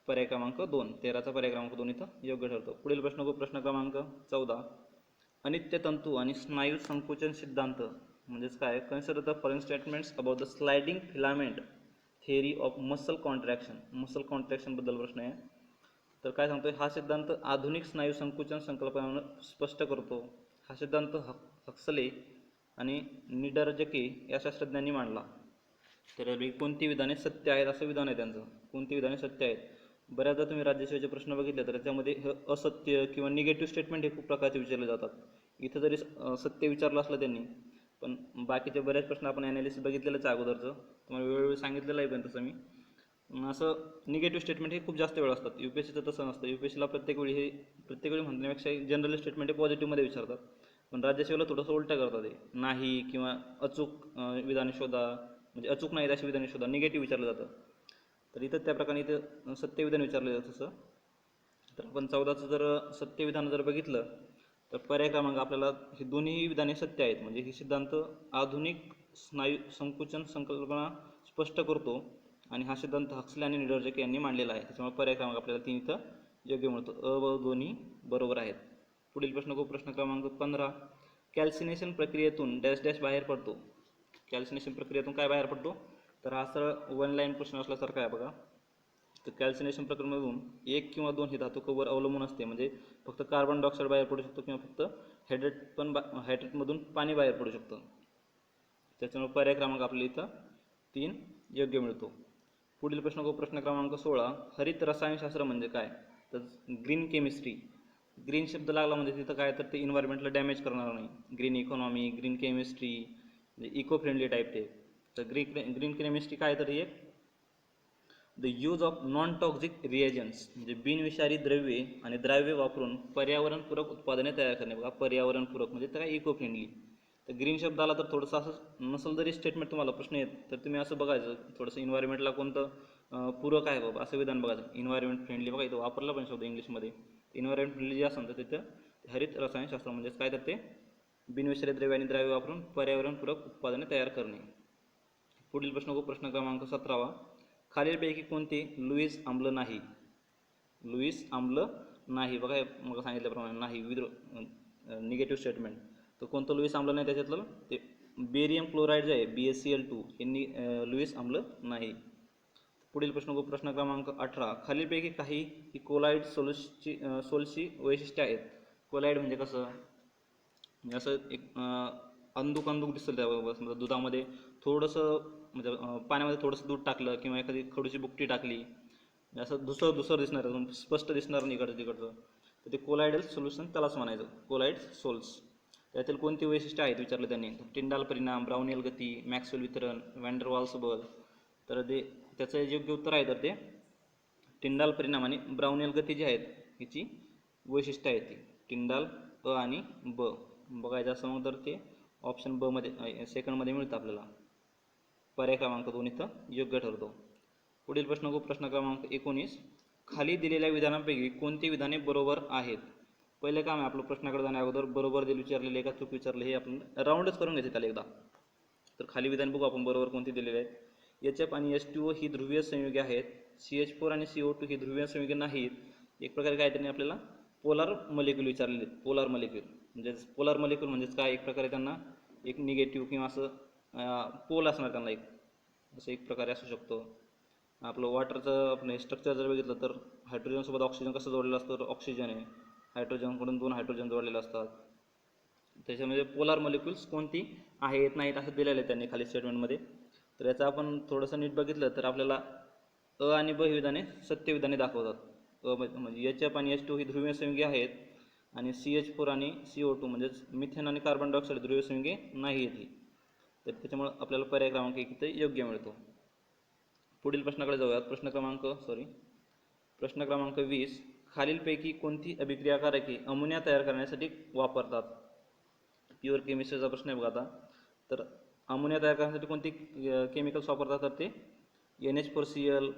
पर्याय क्रमांक 2, 13चा पर्याय क्रमांक 2 इथं योग्य ठरतो. पुढील प्रश्न क्रमांक 14. अनित्य तंतू आणि स्नायू संकुचन सिद्धांत म्हणजेच काय? Consider the following statements about the sliding filament theory of muscle contraction बद्दल प्रश्न आहे. तर काय सांगतोय? हा सिद्धांत आधुनिक स्नायू संकुचन संकल्पना स्पष्ट करतो. हा सिद्धांत हक्सले आणि निडर्जके या शास्त्रज्ञांनी मांडला. तर कोणती विधाने सत्य आहेत असं विधान आहे त्यांचं. कोणती विधाने सत्य आहेत? बऱ्याचदा तुम्ही राज्यसेवेचे प्रश्न बघितले तर त्याच्यामध्ये असत्य किंवा निगेटिव्ह स्टेटमेंट हे खूप प्रकारचे विचारले जातात. इथं जरी सत्य विचारलं असलं त्यांनी, पण बाकीचे बरेच प्रश्न आपण ॲनालिसिस बघितलेलंच आहे अगोदरचं, तुम्हाला वेळोवेळी सांगितलेलं आहे. पण तसं मी असं निगेटिव्ह स्टेटमेंट हे खूप जास्त वेळ असतात. UPSCचं तसं नसतं. UPSCला प्रत्येक वेळी म्हणण्यापेक्षा जनरल स्टेटमेंट हे पॉझिटिव्हमध्ये विचारतात. पण राज्यसेवेला थोडंसं उलटं करतात. ते नाही किंवा अचूक विधाने शोधा, म्हणजे अचूक नाहीत अशी विधाने शोधा, निगेटिव्ह विचारलं जातं. तर इथं त्या प्रकारे इथं सत्य विधान विचारलं जातं तसं. तर आपण 14चं जर सत्य विधान जर बघितलं तर पर्याय क्रमांक आपल्याला ही दोन्ही विधाने सत्य आहेत. म्हणजे ही सिद्धांत आधुनिक स्नायू संकुचन संकल्पना स्पष्ट करतो आणि हा सिद्धांत हक्सले आणि निडर्जके यांनी मांडलेला आहे. त्याच्यामुळे पर्याय क्रमांक आपल्याला 3 इथं योग्य मिळतो. अ व दोन्ही बरोबर आहेत. पुढील प्रश्न क्रमांक 15. कॅल्सिनेशन प्रक्रियेतून डॅश डॅश बाहेर पडतो. कॅल्सिनेशन प्रक्रियेतून काय बाहेर पडतो? तर हा सरळ 1 लाईन प्रश्न असल्यासारखा आहे बघा. तर कॅल्सिनेशन प्रक्रियेमधून 1 किंवा 2 हे धातूवर अवलंबून असते. म्हणजे फक्त कार्बन डायऑक्साईड बाहेर पडू शकतो किंवा फक्त हायड्रेटमधून पाणी बाहेर पडू शकतं. त्याच्यामुळे पर्याय क्रमांक आपल्याला इथं 3 योग्य मिळतो. पुढील प्रश्न क्रमांक 16. हरित रसायनशास्त्र म्हणजे काय? तर ग्रीन केमिस्ट्री. ग्रीन शब्द लागला म्हणजे तिथं काय तर ते इन्व्हायरमेंटला डॅमेज करणार नाही. ग्रीन इकॉनॉमी, ग्रीन केमिस्ट्री म्हणजे इको फ्रेंडली टाईप ते. तर ग्रीन केमिस्ट्री काय तर एक the use of non toxic reagents म्हणजे बिनविषारी द्रव्ये आणि द्राव्य वापरून पर्यावरणपूरक उत्पादने तयार करणे. बघा, पर्यावरणपूरक म्हणजे काय? Eco friendly. तर ग्रीन शब्द आला तर थोडंसं असं नसेल जरी स्टेटमेंट तुम्हाला प्रश्न येत तर तुम्ही असं बघायचं थोडंसं इन्व्हायरमेंटला कोणतं पूरक आहे बाबा असं विधान बघायचं. इन्व्हायरमेंट फ्रेंडली बघा इथं वापरला पण शब्द इंग्लिशमध्ये. इन्व्हायरमेंट फ्रेंडली जे असेल तर तिथं हरित रसायनशास्त्र म्हणजेच काय तर ते बिनविषारी द्रव्य आणि द्राव्य वापरून पर्यावरणपूरक उत्पादने तयार करणे. पुढील प्रश्न क्रमांक 17. खालीलपैकी कोणते लुईस आम्ल नाही? लुईस आम्ल नाही. बघा मग सांगितल्याप्रमाणे नाही विद निगेटिव्ह स्टेटमेंट. तर कोणतं लुईस आम्ल नाही? त्याच्यातलं ते बेरियम क्लोराईड जे आहे BaCl2 हे लुईस आम्ल नाही. पुढील प्रश्न क्रमांक 18. खालीलपैकी काही ही कोलाईड सोल्सची वैशिष्ट्ये आहेत. कोलाईड म्हणजे कसं? म्हणजे असं एक अंदूक दिसतं त्याबरोबर. समजा दुधामध्ये थोडंसं म्हणजे पाण्यामध्ये थोडंसं दूध टाकलं किंवा एखादी खडूची बुकटी टाकली, असं दुसरं दिसणार, स्पष्ट दिसणार नाही इकडचं तिकडचं, तर ते कोलायडल सोल्युशन त्यालाच म्हणायचं, कोलाईड सोल्स. त्यातील कोणती वैशिष्ट्ये आहेत विचारलं त्यांनी? टिंडाल परिणाम, ब्राउनियल गती, मॅक्सवेल वितरण, वॅन्डरवाल्स बल. तर ते त्याचं योग्य उत्तर आहे तर ते टिंडाल परिणाम आणि ब्राउनियल गती जी आहेत हिची वैशिष्ट्य आहेत ती. टिंडाल अ आणि ब बघायचं असं मग तर ते ऑप्शन ब मध्ये सेकंडमध्ये मिळतं आपल्याला. पर्याय क्रमांक 2 इथं योग्य ठरतो. पुढील प्रश्न क्रमांक 19. खाली दिलेल्या विधानांपैकी कोणती विधाने बरोबर आहेत? पहिले काम आहे आपलं प्रश्नाकडे जाण्या अगोदर बरोबर दिले विचारलेले का चूक विचारले हे आपण राऊंडच करून घ्यायचे त्याला एकदा. तर खाली विधान बघू आपण बरोबर कोणती दिलेले आहेत. HF आणि H2O ही ध्रुवीय संयुगे आहेत. CH4 आणि CO2 ही ध्रुवीय संयुगे नाहीत. एक प्रकारे काय त्यांनी आपल्याला पोलार मॉलिक्यूल विचारलेले आहेत. पोलार मॉलिक्यूल म्हणजेच काय? एक प्रकारे त्यांना एक निगेटिव्ह किंवा असं पोल असणार त्यांना एक असं एक प्रकारे असू शकतो. आपलं वॉटरचं आपण स्ट्रक्चर जर बघितलं तर हायड्रोजनसोबत ऑक्सिजन कसं जोडलेलं असतं? तर ऑक्सिजन आहे, हायड्रोजनकडून 2 हायड्रोजन जोडलेले असतात. त्याच्यामध्ये पोलार मॉलिक्युल्स कोणती आहेत नाहीत असं दिलेलं आहे त्यांनी खाली स्टेटमेंटमध्ये. तर याचं आपण थोडंसं नीट बघितलं तर आपल्याला अ आणि ब ही विधाने सत्य विधाने दाखवतात. म्हणजे HF आणि H2 ही ध्रुवीय संयुगे आहेत आणि CH4 आणि CO2 म्हणजेच मिथेन आणि कार्बन डायऑक्साईड ध्रुवीय संयुगे नाही येते. तर त्याच्यामुळे आपल्याला पर्याय क्रमांक 1 इथे योग्य मिळतो. पुढील प्रश्नाकडे जाऊयात. प्रश्न क्रमांक 20. खालीलपैकी कोणती अभिक्रियाकारके अमोनिया तयार करण्यासाठी वापरतात? प्युअर केमिस्ट्रीचा प्रश्न आहे बघा आता. तर अमोनिया तयार करण्यासाठी कोणती केमिकल्स वापरतात? तर ते NH4Cl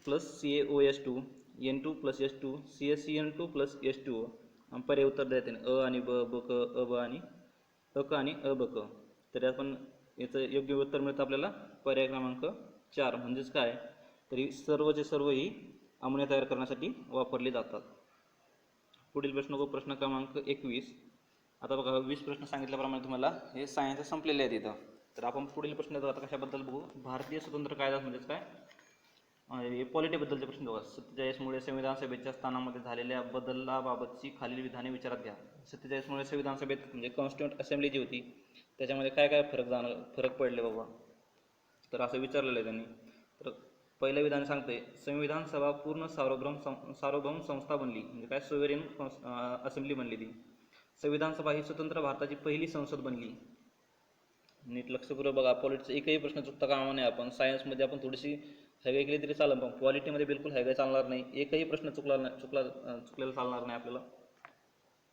+ CaOH2, N2 + H2, CaCN2 + H2O. पर्याय उत्तर देते अ आणि ब, ब क, अ ब आणि क आणि अ ब क. तर आपण याचं योग्य उत्तर मिळतं आपल्याला पर्याय क्रमांक 4. म्हणजेच काय, तरी सर्वचे सर्व ही अमोनिया तयार करण्यासाठी वापरली जातात. पुढील प्रश्न बघू, प्रश्न क्रमांक 21. आता बघा 20 प्रश्न सांगितल्याप्रमाणे तुम्हाला हे सायन्स संपलेले आहेत इथं. तर आपण पुढील प्रश्न आता कशाबद्दल बघू, भारतीय स्वतंत्र कायदा म्हणजेच काय, हे पॉलिटीबद्दलचे प्रश्न बघा. 47 मुळे संविधान सभेच्या स्थानामध्ये झालेल्या बदलाबाबतची खालील विधाने विचारात घ्या. 47 मुळे संविधान सभेत म्हणजे कॉन्स्टिट्यूंट असेंब्ली जी होती त्याच्यामध्ये काय काय फरक पडले बाबा, तर असं विचारलेलं आहे त्यांनी. तर पहिलं विधान सांगते, संविधान सभा पूर्ण सार्वभौम संस्था बनली, म्हणजे काय सोव्हरेन असेंब्ली बनली ती. संविधान सभा ही स्वतंत्र भारताची पहिली संसद बनली. नीट लक्षपूर्वक बघा, पॉलिटिक्स एकही प्रश्न चुकता कामा नये. आपण सायन्समध्ये आपण थोडीशी हॅगे केली तरी चालेल, पण पॉलिटीमध्ये बिलकुल हॅगे चालणार नाही. एकही प्रश्न चुकलेला चालणार नाही आपल्याला.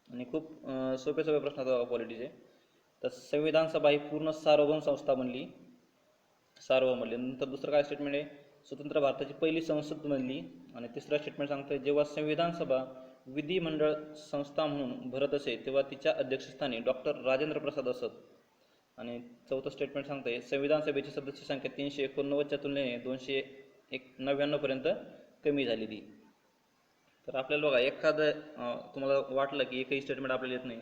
आणि खूप सोपे प्रश्न आहेत बघा पॉलिटीचे. तर संविधान सभा ही पूर्ण सार्वभौम संस्था बनली, सार्वभौम बनली. नंतर दुसरं काय स्टेटमेंट आहे, स्वतंत्र भारताची पहिली संसद बनली. आणि तिसरा स्टेटमेंट सांगतोय, जेव्हा संविधान सभा विधिमंडळ संस्था म्हणून भरत असे तेव्हा तिच्या अध्यक्षस्थानी डॉक्टर राजेंद्र प्रसाद असत. आणि चौथं स्टेटमेंट सांगतोय, संविधान सभेची सदस्य संख्या 389च्या तुलनेने 299 पर्यंत कमी झाली ती. तर आपल्याला बघा, एखादं तुम्हाला वाटलं की एकही स्टेटमेंट आपल्याला येत नाही,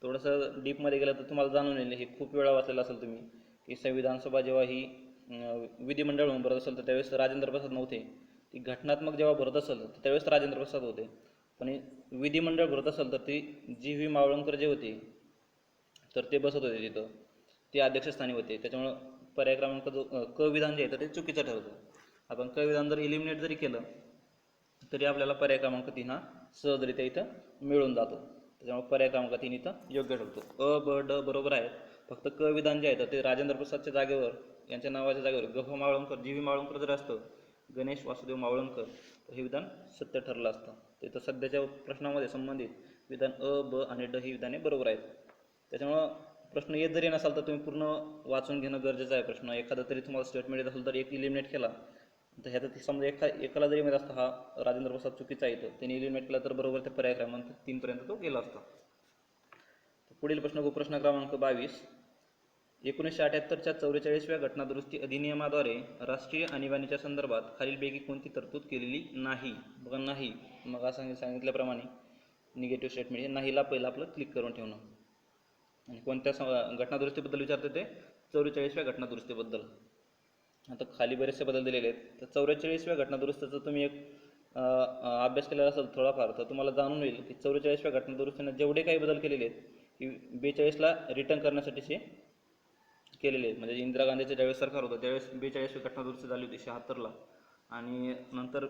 थोडंसं डीपमध्ये गेलं तर तुम्हाला जाणून येईल. हे खूप वेळा वाचलेलं असेल तुम्ही, की संविधान सभा जेव्हा ही विधिमंडळ म्हणून भरत असेल तर त्यावेळेस राजेंद्र प्रसाद नव्हते. ती घटनात्मक जेव्हा भरत असेल तर त्यावेळेस राजेंद्र प्रसाद होते. पण विधिमंडळ भरत असेल तर ती जी.व्ही. मावळंकर जे होते तर ते बसत होते तिथं, ते अध्यक्षस्थानी होते. त्याच्यामुळं पर्याय क्रमांक जो क विधान जे आहे तर ते चुकीचं ठरतं. आपण क विधान जर इलिमिनेट जरी केलं तरी आपल्याला पर्याय क्रमांक 3 हा सहजरित्या इथं मिळून जातो. त्याच्यामुळे पर्याय क्रमांक 3 इथं योग्य ठरतो. अ ब ड बरोबर आहे, फक्त क विधान जे आहे तर ते राजेंद्र प्रसादच्या जागेवर, यांच्या नावाच्या जागेवर ग मावळंकर, जी.व्ही. मावळंकर जर असतं, गणेश वासुदेव मावळंकर, तर हे विधान सत्य ठरलं असतं. तिथं सध्याच्या प्रश्नामध्ये संबंधित विधान अ ब आणि ड ही विधाने बरोबर आहेत. त्याच्यामुळं प्रश्न येत जरी नसाल तर तुम्ही पूर्ण वाचून घेणं गरजेचं आहे. प्रश्न एखादा तरी तुम्हाला स्टेटमेंट येत असेल तर एक इलिमिनेट केला तर ह्याचा समजा एकाला जरी माहीत असतं हा राजेंद्र प्रसाद चुकीचा आहे, त्यांनी इलिमिनेट केला तर बरोबर त्या पर्याय क्रमांक 3 पर्यंत तो गेला असता. पुढील प्रश्न प्रश्न क्रमांक 22. 1978च्या 44व्या घटनादुरुस्ती अधिनियमाद्वारे राष्ट्रीय आणीबाणीच्या संदर्भात खालीलपैकी कोणती तरतूद केलेली नाही. बघा नाही, मग सांगितल्याप्रमाणे निगेटिव्ह स्टेटमेंट, नाहीला पहिलं आपलं क्लिक करून ठेवणं. आणि कोणत्या घटनादुरुस्तीबद्दल विचारते ते 44व्या घटनादुरुस्तीबद्दल. आता खाली बरेचसे बदल दिलेले आहेत. तर 44व्या घटनादुरुस्तीचा तुम्ही एक अभ्यास केलेला असेल थोडाफार तर तुम्हाला जाणून होईल की 44व्या घटनादुरुस्तीने जेवढे काही बदल केलेले आहेत की 42ला रिटर्न करण्यासाठीचे केलेले आहेत. म्हणजे इंदिरा गांधीचं ज्यावेळेस सरकार होतं त्यावेळेस 42वी घटनादुरुस्ती झाली होती 76ला, आणि नंतर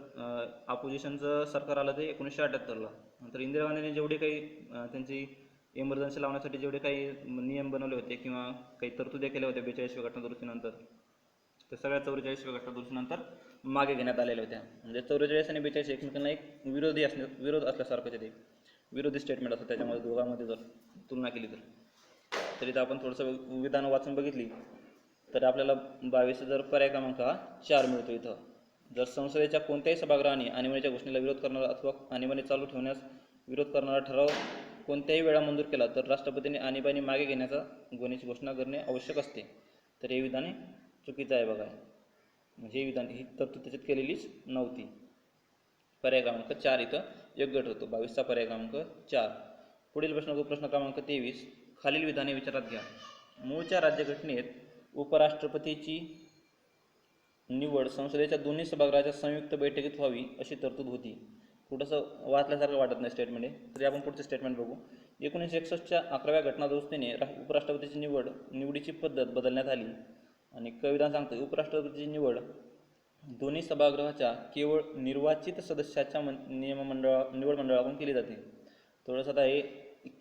अपोजिशनचं सरकार आलं ते 1978ला. नंतर इंदिरा गांधीने जेवढे काही त्यांची इमर्जन्सी लावण्यासाठी जेवढे काही नियम बनवले होते किंवा काही तरतुद्या केल्या होत्या 42व्या घटनादुरुस्तीनंतर, तर सगळ्या 44व्या घटनादुरुस्तीनंतर मागे घेण्यात आलेल्या होत्या. म्हणजे 44 आणि 42 एकमेकांना एक विरोध असल्यासारखं ते विरोधी स्टेटमेंट असतं. त्याच्यामध्ये दोघांमध्ये जर तुलना केली तरी तर आपण थोडंसं विधान वाचून बघितली तर आपल्याला 22 जर पर्याय क्रमांक हा 4 मिळतो इथं. जर संसदेच्या कोणत्याही सभागृहाने आणीबाणीच्या घोषणेला विरोध करणारा अथवा आणीबाणी चालू ठेवण्यास विरोध करणारा ठराव कोणत्याही वेळा मंजूर केला तर राष्ट्रपतींनी आणीबाणी मागे घेण्याचा घोषणा करणे आवश्यक असते. तर हे विधाने चुकीचं आहे बघा. हे विधान ही तरतूद त्याच्यात केलेलीच नव्हती. पर्याय क्रमांक 4 इथं योग्य ठरतो. 22चा पर्याय क्रमांक 4. पुढील प्रश्न क्रमांक 23. खालील विधाने विचारात घ्या. मूळच्या राज्यघटनेत उपराष्ट्रपतीची निवड संसदेच्या दोन्ही सभागृहाच्या संयुक्त बैठकीत व्हावी अशी तरतूद होती. थोडंसं वाचल्यासारखं वाटत नाही स्टेटमेंट आहे, तरी आपण पुढचे स्टेटमेंट बघू. 1961च्या 11व्या घटनादुरुस्तीने उपराष्ट्रपतीची निवडीची पद्धत बदलण्यात आली. आणि विधान सांगतं, उपराष्ट्रपतीची निवड दोन्ही सभागृहाच्या केवळ निर्वाचित सदस्याच्या निवड मंडळाकडून केली जाते. थोडंसं आता हे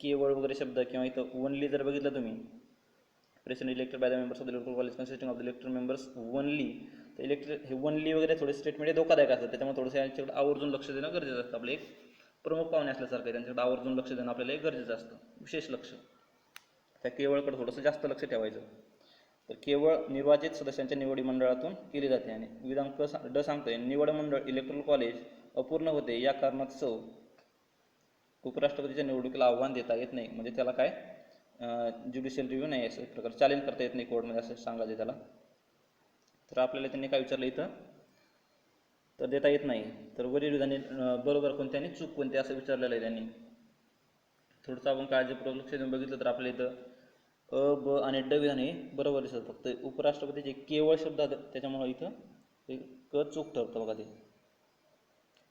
केवळ वगैरे शब्द किंवा इथं ओनली जर बघितलं तुम्ही, president elected by the members of the electoral college consisting of the elected members only, तर हे ओनली वगैरे थोडे स्टेटमेंट हे धोकादायक असतात. त्याच्यामुळे थोडंसं यांच्याकडे आवर्जून लक्ष देणं गरजेचं असतं. आपले एक प्रमुख पाहुणे असल्यासारखं आहे, त्यांच्याकडे आवर्जून लक्ष देणं आपल्याला गरजेचं असतं, विशेष लक्ष. त्या केवळकडे थोडंसं जास्त लक्ष ठेवायचं. तर केवळ निर्वाचित सदस्यांच्या निवडी मंडळातून केली जाते. आणि विधान ड सांगतोय, निवड मंडळ इलेक्टोरल कॉलेज अपूर्ण होते या कारणास्तव उपराष्ट्रपतीच्या निवडणुकीला आव्हान देता येत नाही. म्हणजे त्याला काय ज्युडिशियल रिव्ह्यू नाही असं एक प्रकार चॅलेंज करता येत नाही कोर्टमध्ये असं सांगायचं त्याला. तर आपल्याला त्यांनी काय विचारलं इथं तर देता येत नाही. तर वरील विधाने बरोबर कोणते आणि चूक कोणते असं विचारलेलं आहे त्यांनी. थोडंसं आपण काळजीपूर्वक लक्ष देऊन बघितलं तर आपल्या इथं अ ब आणि ड विधाने बरोबर दिसतात. फक्त उपराष्ट्रपतीचे केवळ शब्द त्याच्यामुळं इथं ते क चूक ठरतं बघा ते.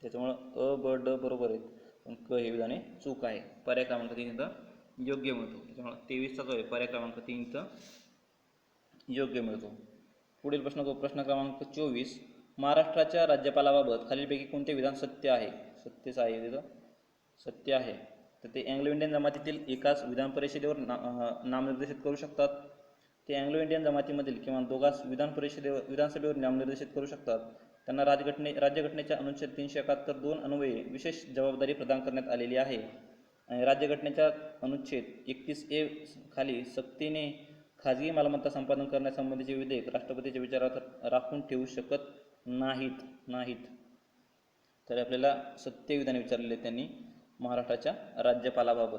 त्याच्यामुळं अ ब ड बरोबर आहेत पण क हे विधाने चूक आहे. पर्याय क्रमांक 3 इथं योग्य मिळतो. त्याच्यामुळं 23चा जो आहे पर्याय क्रमांक 3 इथं योग्य मिळतो. पुढील प्रश्न क्रमांक 24. महाराष्ट्राच्या राज्यपालाबाबत खालीलपैकी कोणते विधान सत्य आहे? सत्यच आहे तिथं सत्य आहे. तर ते अँग्लो इंडियन जमातीतील एकाच विधान परिषदेवर नामनिर्देशित करू शकतात. ते अँग्लो इंडियन जमातीमधील किंवा दोघांस विधानसभेवर नामनिर्देशित करू शकतात. त्यांना राज्यघटनेच्या अनुच्छेद 371(2) अन्वये विशेष जबाबदारी प्रदान करण्यात आलेली आहे आणि राज्यघटनेच्या अनुच्छेद 31A खाली सक्तीने खाजगी मालमत्ता संपादन करण्यासंबंधीचे विधेयक राष्ट्रपतीच्या विचारात राखून ठेवू शकत नाहीत. तर आपल्याला सत्य विधान विचारलेले त्यांनी महाराष्ट्राच्या राज्यपालाबाबत.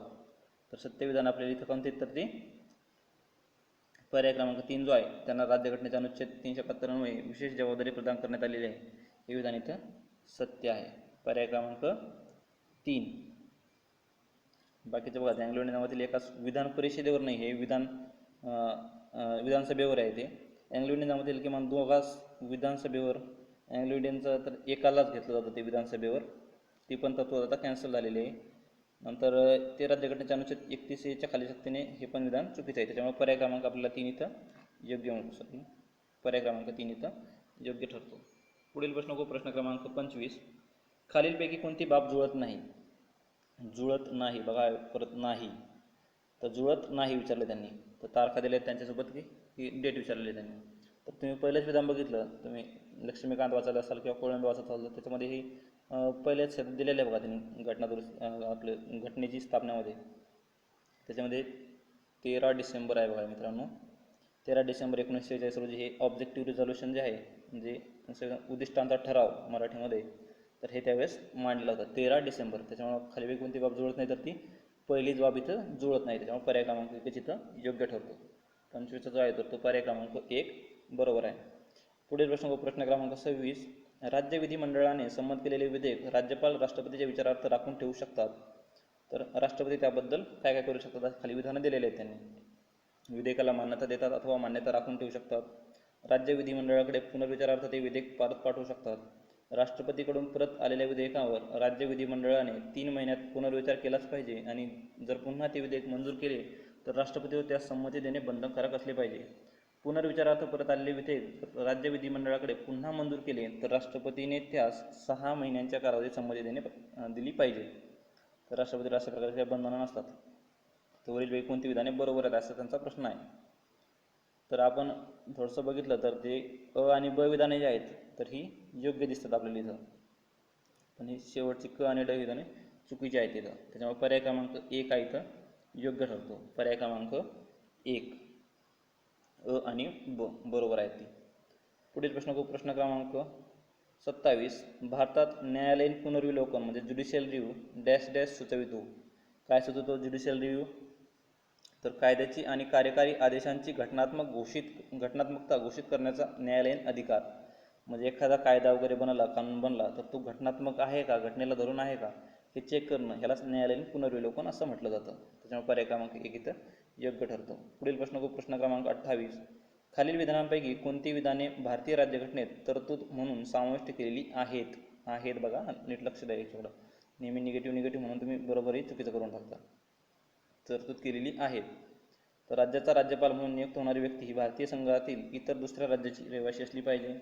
तर सत्य विधान आपल्याला इथं कोणते तर ते पर्याय क्रमांक 3 जो आहे त्यांना राज्यघटनेच्या अनुच्छेद 371 अन्वये विशेष जबाबदारी प्रदान करण्यात आलेली आहे हे विधान इथं सत्य आहे. पर्याय क्रमांक 3. बाकीचं बघा अँग्लो इंडियन जमातीतील एकाच विधान परिषदेवर नाही हे विधानसभेवर आहे ते. अँग्लो इंडियन जमातीतील किमान दोघांस विधानसभेवर अँग्लो इंडियनचं तर एकालाच घेतलं जातं ते विधानसभेवर. ती पण तत्व आता कॅन्सल झालेली आहे. नंतर ते राज्यघटनेच्या अनुच्छेद 31A खाली सक्तीने हे पण विधान चुकीचं आहे. त्याच्यामुळे पर्याय क्रमांक आपल्याला 3 इथं योग्य मिळतो. पर्याय क्रमांक 3 इथं योग्य ठरतो. पुढील प्रश्न क्रमांक 25. खालीलपैकी कोणती बाब जुळत नाही बघा परत नाही. तर जुळत नाही विचारले त्यांनी. तर तारखा दिल्या आहेत त्यांच्यासोबत की डेट विचारलेली आहे त्यांनी. तर तुम्ही पहिलंच विधान बघितलं तुम्ही लक्ष्मीकांत वाचायला असाल किंवा कोळंबे वाचत असाल तर त्याच्यामध्ये ही पहिलेच दिलेलं आहे बघा त्यांनी आपलं घटनेची स्थापनेमध्ये. त्याच्यामध्ये 13 डिसेंबर आहे बघा मित्रांनो. 13 डिसेंबर 1946 रोजी हे ऑब्जेक्टिव्ह रिझॉल्युशन जे आहे म्हणजे उद्दिष्टांचा ठराव मराठीमध्ये तर हे त्यावेळेस मांडलं होतं 13 डिसेंबर. त्याच्यामुळे खाली कोणती बाब जुळत नाही तर ती पहिलीच बाब इथं जुळत नाही. त्याच्यामुळे पर्याय क्रमांक 1 इथं योग्य ठरतो. 25चा जो आहे तो पर्याय क्रमांक 1 बरोबर आहे. पुढील प्रश्न क्रमांक 26. राज्य विधिमंडळाने संमत केलेले विधेयक राज्यपाल राष्ट्रपतीच्या विचारार्थ राखून ठेवू शकतात. तर राष्ट्रपती त्याबद्दल काय करू शकतात खाली विधानं दिलेले आहेत त्यांनी. विधेयकाला मान्यता देतात अथवा मान्यता राखून ठेवू शकतात. राज्य विधिमंडळाकडे पुनर्विचारार्थ ते विधेयक परत पाठवू शकतात. राष्ट्रपतीकडून परत आलेल्या विधेयकावर राज्य विधिमंडळाने 3 महिन्यात पुनर्विचार केलाच पाहिजे आणि जर पुन्हा ते विधेयक मंजूर केले तर राष्ट्रपतीवर त्यास संमती देणे बंधनकारक असले पाहिजे. पुनर्विचारार्थ परत आलेले विधेयक राज्य विधिमंडळाकडे पुन्हा मंजूर केले तर राष्ट्रपतीने त्यास 6 महिन्यांच्या कालावधीत संमती दिली पाहिजे. तर राष्ट्रपतीला अशा प्रकारच्या बंधनं नसतात. तर वरीलपैकी कोणती विधाने बरोबर आहेत असा त्यांचा प्रश्न आहे. तर आपण थोडंसं बघितलं तर ते अ आणि ब विधाने जे आहेत तर ही योग्य दिसतात आपल्याला इथं. पण ही शेवटची क आणि ड विधाने चुकीची आहेत इथं. त्याच्यामुळे पर्याय क्रमांक 1 हा इथं योग्य ठरतो. पर्याय क्रमांक 1 अ आणि ब बरोबर आहेत ती. पुढील प्रश्न क्रमांक 27. भारतात न्यायालयीन पुनर्विलोकन म्हणजे ज्युडिशियल रिव्ह्यू डॅश डॅश सुचवितो. काय सुचवतो ज्युडिशियल रिव्ह्यू? तर कायद्याची आणि कार्यकारी आदेशांची घटनात्मकता घोषित करण्याचा न्यायालयीन अधिकार. म्हणजे एखादा कायदा वगैरे बनला कानून बनला तर तो घटनात्मक आहे का घटनेला धरून आहे का हे चेक करणं ह्यालाच न्यायालयीन पुनर्विलोकन असं म्हटलं जातं. त्याच्यामुळे पर्याय क्रमांक 1 इथं योग्य ठरतो. पुढील प्रश्न क्रमांक 28. खालील विधानांपैकी कोणती विधाने भारतीय राज्यघटनेत तरतूद म्हणून समाविष्ट केलेली आहेत बघा नीट लक्ष द्या याच्याकडं. नेहमी निगेटिव्ह म्हणून तुम्ही बरोबरही चुकीचं करून टाकता. तरतूद केलेली आहेत. तर राज्याचा राज्यपाल म्हणून नियुक्त होणारी व्यक्ती ही भारतीय संघातील इतर दुसऱ्या राज्याची रहिवासी असली पाहिजे.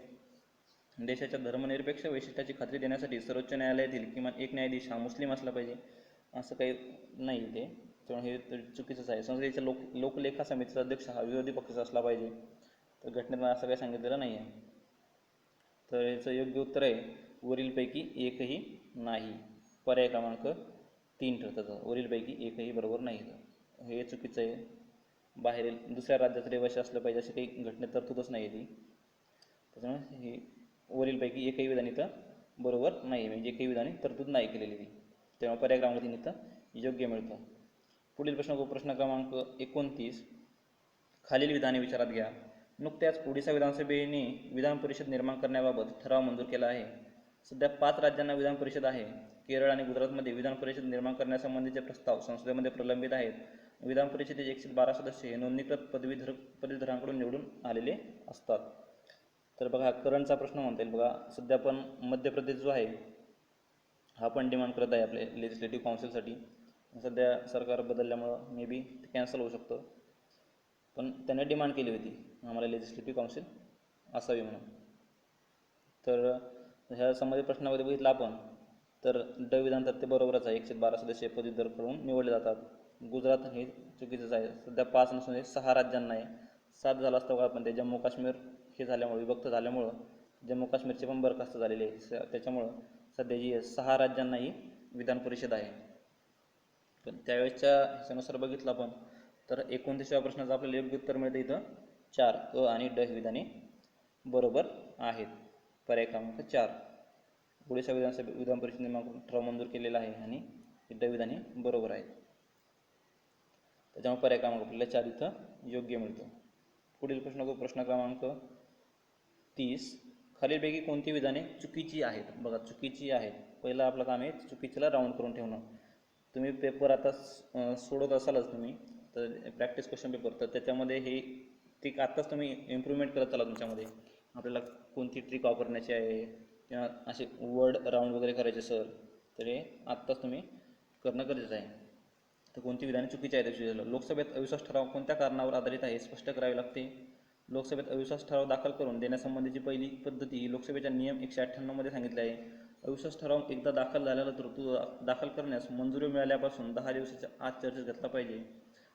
देशाच्या धर्मनिरपेक्ष वैशिष्ट्याची खात्री देण्यासाठी सर्वोच्च न्यायालयातील किमान एक न्यायाधीश हा मुस्लिम असला पाहिजे असं काही नाही ते. त्यामुळे हे चुकीचंच आहे. संसदेच्या लोकलेखा समितीचा अध्यक्ष हा विरोधी पक्षाचा असला पाहिजे. तर घटनेत असं काही सांगितलेलं नाही आहे. तर याचं योग्य उत्तर आहे वरीलपैकी एकही नाही. पर्याय क्रमांक 3 ठरतं. वरीलपैकी एकही बरोबर नाही. हे चुकीचं आहे. बाहेरील दुसऱ्या राज्यात रहिवासी असलं पाहिजे अशी काही घटनेत तरतूदच नाही ती. त्याच्यामुळे हे वरीलपैकी एकही विधान इथं बरोबर नाही म्हणजे एकही विधाने तरतूद नाही केलेली ती. तेव्हा पर्याय क्रमांक 3 इथं योग्य मिळतो. पुढील प्रश्न प्रश्न क्रमांक 29. खालील विधाने विचारात घ्या. नुकत्याच ओडिशा विधानसभेने विधान परिषद निर्माण करण्याबाबत ठराव मंजूर केला आहे. सध्या 5 राज्यांना विधान परिषद आहे. केरळ आणि गुजरातमध्ये विधान परिषद निर्माण करण्यासंबंधीचे प्रस्ताव संसदेमध्ये प्रलंबित आहेत. विधान परिषदेचे 112 सदस्य हे नोंदणीकृत पदवीधरांकडून निवडून आलेले असतात. तर बघा, करंटचा प्रश्न म्हणता येईल. बघा, सध्या पण मध्य प्रदेश जो आहे हा पण डिमांड करत आहे आपले लेजिस्लेटिव्ह काउन्सिलसाठी. सध्या सरकार बदलल्यामुळं मे बी ते कॅन्सल होऊ शकतं, पण त्याने डिमांड केली होती आम्हाला लेजिस्लेटिव्ह काउन्सिल असावी म्हणून. तर ह्या संबंधित प्रश्नामध्ये बघितलं आपण तर ड विधान तर ते बरोबरच आहे. 112 सदस्य पदवीधर निवडले जातात. गुजरात हे चुकीचंच आहे. सध्या 5 नसून 6 राज्यांना आहे. 7 झालं असतं का, पण ते जम्मू काश्मीर हे झाल्यामुळे, विभक्त झाल्यामुळं जम्मू काश्मीरचे पण बरखास्त झालेले आहे. त्याच्यामुळं सध्या जी 6 राज्यांनाही विधान परिषद आहे. पण त्यावेळेसच्या ह्याच्यानुसार बघितलं आपण तर 29व्या प्रश्नाचं आपल्याला योग्य उत्तर मिळतं इथं 4. अ आणि ड विधाने बरोबर आहेत. पर्याय क्रमांक 4. ओडिशा विधान परिषद निर्माण ठराव मंजूर केलेला आहे आणि ड विधाने बरोबर आहेत. त्याच्यामुळे पर्याय क्रमांक आपल्याला 4 इथं योग्य मिळतं. पुढील प्रश्न क्रमांक 30. खालीलपैकी कोणती विधाने चुकीची आहेत? बघा, चुकीची आहेत. पहिलं आपलं काम आहे चुकीचीला राऊंड करून ठेवणं. तुम्ही पेपर आता सोडत असालच तुम्ही, तर प्रॅक्टिस क्वेश्चन पेपर, तर त्याच्यामध्ये हे ट्रिक आत्ताच तुम्ही इम्प्रूव्हमेंट करत चला. तुमच्यामध्ये आपल्याला कोणती ट्रिक वापरण्याची आहे किंवा असे वर्ड राऊंड वगैरे करायचे सर, तर हे आत्ताच तुम्ही करणं गरजेचं आहे. तर कोणती विधाने चुकीची आहेत त्याची लोकसभेत अविश्वास ठराव कोणत्या कारणावर आधारित आहे स्पष्ट करावे लागते. लोकसभेत अविश्वास ठराव दाखल करून देण्यासंबंधीची पहिली पद्धती ही लोकसभेच्या नियम 198 मध्ये सांगितले आहे. अविश्वास ठराव एकदा दाखल झाल्यानंतर तो दाखल करण्यास मंजुरी मिळाल्यापासून 10 दिवसाच्या आत चर्चेत घेतला पाहिजे.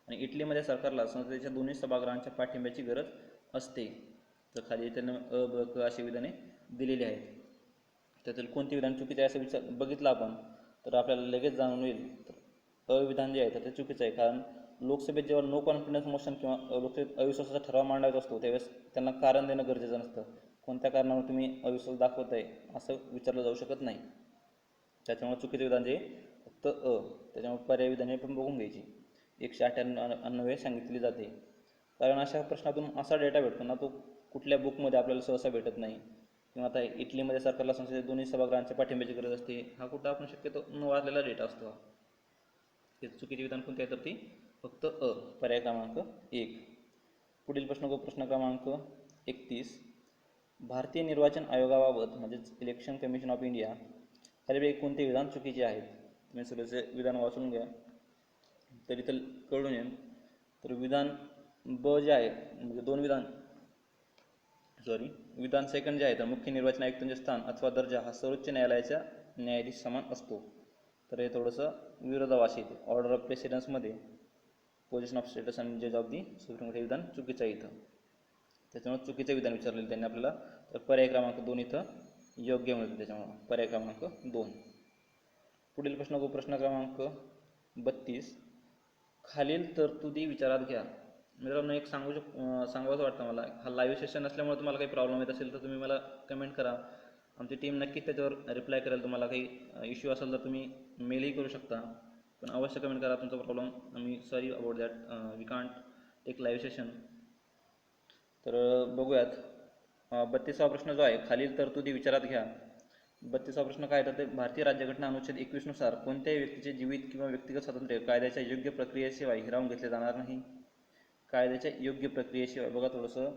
आणि इटलीमध्ये सरकारला संसदेच्या दोन्ही सभागृहांच्या पाठिंब्याची गरज असते. तर खाली त्यांना अ, ब, क अशी विधाने दिलेली आहेत. त्यातील कोणती विधान चुकीचे आहे असं बघितलं आपण तर आपल्याला लगेच जाणून येईल. तर अविधान जे आहे तर ते चुकीचं आहे. कारण लोकसभेत जेव्हा नो कॉन्फिडन्स मोशन किंवा लोकसभेत अविश्वासाचा ठराव मांडायचा असतो त्यावेळेस त्यांना कारण देणं गरजेचं नसतं. कोणत्या कारणावर तुम्ही अविश्वास दाखवत आहे असं विचारलं जाऊ शकत नाही. त्याच्यामुळे चुकीचे विधान जे फक्त त्याच्यामुळे पर्याय विधाने पण बघून घ्यायची. 198 सांगितली जाते. कारण अशा प्रश्नातून असा डेटा भेटतो ना, तो कुठल्या बुकमध्ये आपल्याला सहसा भेटत नाही. किंवा आता इटलीमध्ये सरकारला संसदेत दोन्ही सभागृहांच्या पाठिंब्याची गरज असते, हा कुठं आपण शक्यतो न वाचलेला डेटा असतो. हे चुकीचे विधान कोणते आहे तर ती फक्त पर्याय क्रमांक 1. पुढील प्रश्न क्रमांक 31. भारतीय निर्वाचन आयोगाबाबत म्हणजेच इलेक्शन कमिशन ऑफ इंडिया खालीलपैकी कोणते विधान चुकीचे आहेत? तुम्ही सगळ्याचे विधान वाचून घ्या तरी तर कळून येईल. तर विधान ब जे आहे म्हणजे विधान सेकंड जे आहे तर मुख्य निर्वाचन आयुक्तांचे स्थान अथवा दर्जा हा सर्वोच्च न्यायालयाच्या न्यायाधीश समान असतो. तर हे थोडंसं विरोधाभासी येते. ऑर्डर ऑफ प्रेसिडेन्समध्ये पोझिशन ऑफ स्टेटस आणि जज ऑफ दी सुप्रीम कोर्ट हे विधान चुकीचं आहे इथं. त्याच्यामुळे चुकीचं विधान विचारलेलं त्यांनी आपल्याला. तर पर्याय क्रमांक 2 इथं योग्य मिळतं. त्याच्यामुळे पर्याय क्रमांक 2. पुढील प्रश्न क्रमांक 32. खालील तरतुदी विचारात घ्या. मित्रांनो, एक सांगावंसं वाटतं मला. हा लाईव्ह सेशन असल्यामुळे तुम्हाला काही प्रॉब्लेम येत असेल तर तुम्ही मला कमेंट करा. आमची टीम नक्कीच त्याच्यावर रिप्लाय करेल. तुम्हाला काही इश्यू असेल तर तुम्ही मेलही करू शकता, पण अवश्य कमेंट करा तुमचा प्रॉब्लेम. आम्ही sorry about that, we can't take live session. तर बघूयात. 32वा प्रश्न जो आहे खालील तरतुदी विचारात घ्या. 32वा प्रश्न काय तर ते भारतीय राज्यघटना अनुच्छेद 21 नुसार कोणत्याही व्यक्तीचे जीवित किंवा व्यक्तिगत स्वातंत्र्य कायद्याच्या योग्य प्रक्रियेशिवाय हिरावून घेतले जाणार नाही. कायद्याच्या योग्य प्रक्रियेशिवाय, बघा थोडंसं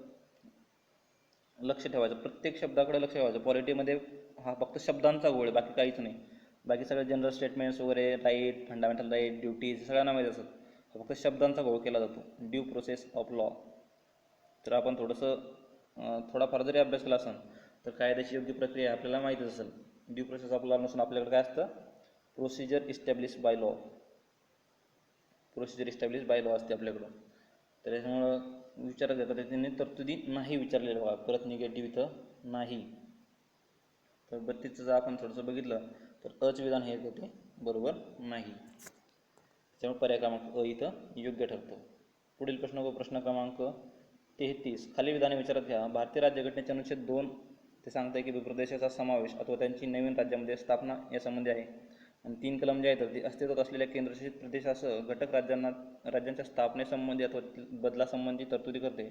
लक्ष ठेवायचं, प्रत्येक शब्दाकडे लक्ष ठेवायचं. पॉलिटीमध्ये हा फक्त शब्दांचा गोळ आहे, बाकी काहीच नाही. बाकी सगळे जनरल स्टेटमेंट्स वगैरे, राईट, फंडामेंटल राईट, ड्युटीज सगळ्यांना माहीत असतात. फक्त शब्दांचा घोळ केला जातो. Due process of law. तर आपण थोडाफार जरी अभ्यास केला असेल तर कायद्याची योग्य प्रक्रिया आपल्याला माहीतच असेल. ड्यू प्रोसेस ऑफ लॉ नसून आपल्याकडे काय असतं, procedure establish by law. Procedure establish by law असते आपल्याकडं. तर त्याच्यामुळं विचारात घेतात त्यांनी तरतुदी नाही विचारलेलं बघा. परत निगेटिव्ह इथं नाही. तर 32चं जर आपण थोडंसं बघितलं तर अच विधान हे ते बरोबर नाही. त्यामुळे पर्याय क्रमांक अ इथं योग्य ठरतो. पुढील प्रश्न क्रमांक 33. खालील विधाने विचारात घ्या. भारतीय राज्यघटनेच्या अनुच्छेद 2 ते सांगताय की प्रदेशाचा समावेश अथवा त्यांची नवीन राज्यामध्ये स्थापना यासंबंधी आहे. आणि 3 कलम जे आहेत ते अस्तित्वात असलेल्या केंद्रशासित प्रदेशासह घटक राज्यांच्या स्थापनेसंबंधी अथवा बदलासंबंधी तरतुदी करते.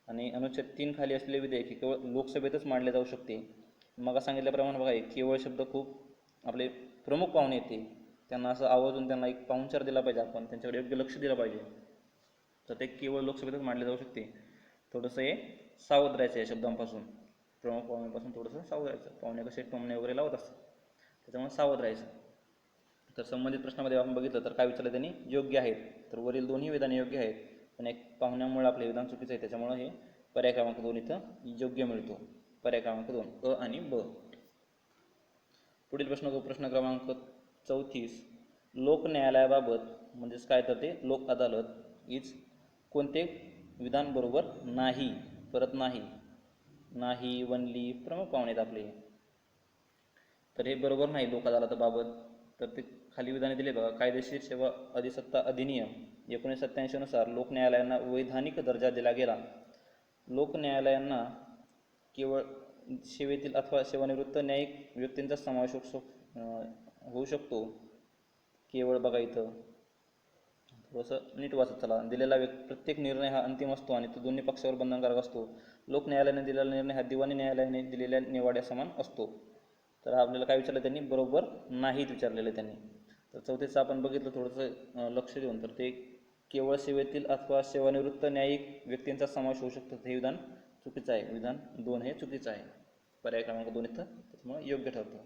आणि अनुच्छेद 3 खाली असलेले विधेयक हे केवळ लोकसभेतच मांडले जाऊ शकते. मग सांगितल्याप्रमाणे बघा, केवळ शब्द खूप आपले प्रमुख पाहुणे येते, त्यांना असं आवर्जून त्यांना एक पाहुणचार दिला पाहिजे, आपण त्यांच्याकडे योग्य लक्ष दिलं पाहिजे, तर ते केवळ लोकसभेतच मांडले जाऊ शकते. थोडंसं हे सावध राहायचं या शब्दांपासून, प्रमुख पाहुण्यापासून थोडंसं सावध राहायचं. पाहुणे कसे टोमणे वगैरे लावत असतात, त्याच्यामुळे सावध राहायचं. तर संबंधित प्रश्नामध्ये आपण बघितलं तर काय विचारलं त्यांनी, योग्य आहेत. तर वरील दोन्ही विधाने योग्य आहेत, पण एक पाहुण्यामुळे आपले विधान चुकीचं आहे, त्याच्यामुळे हे पर्याय क्रमांक 2 इथं योग्य मिळतो. पर्याय क्रमांक 2 अ आणि ब. पुढील प्रश्न क्रमांक 34. लोक न्यायालयाबाबत म्हणजेच काय, तर ते लोक अदालत इज कोणते विधान बरोबर नाही. परत नाही वनली प्रमुख पाहुणे आहेत आपले, तर हे बरोबर नाही लोक अदालताबाबत. तर ते खाली विधाने दिले बघा. कायदेशीर सेवा अधिसत्ता अधिनियम 1987 नुसार लोक न्यायालयांना वैधानिक दर्जा दिला गेला. लोक न्यायालयांना केवळ सेवेतील अथवा सेवानिवृत्त न्यायिक व्यक्तींचा समावेश होऊ शकतो. केवळ बघा इथं थोडंसं नीट वाचत चला. दिलेला प्रत्येक निर्णय हा अंतिम असतो आणि तो दोन्ही पक्षावर बंधनकारक असतो. लोक न्यायालयाने दिलेला निर्णय हा दिवाणी न्यायालयाने दिलेल्या निवाड्या समान असतो. तर आपल्याला काय विचारलं त्यांनी, बरोबर नाहीत विचारलेलं त्यांनी. तर 34चं आपण बघितलं थोडंसं लक्ष देऊन, तर ते केवळ सेवेतील अथवा सेवानिवृत्त न्यायिक व्यक्तींचा समावेश होऊ शकतो, हे विधान चुकीचं आहे. विधान 2 हे चुकीचं आहे. पर्याय क्रमांक 2 इथं त्याच्यामुळे योग्य ठरतं.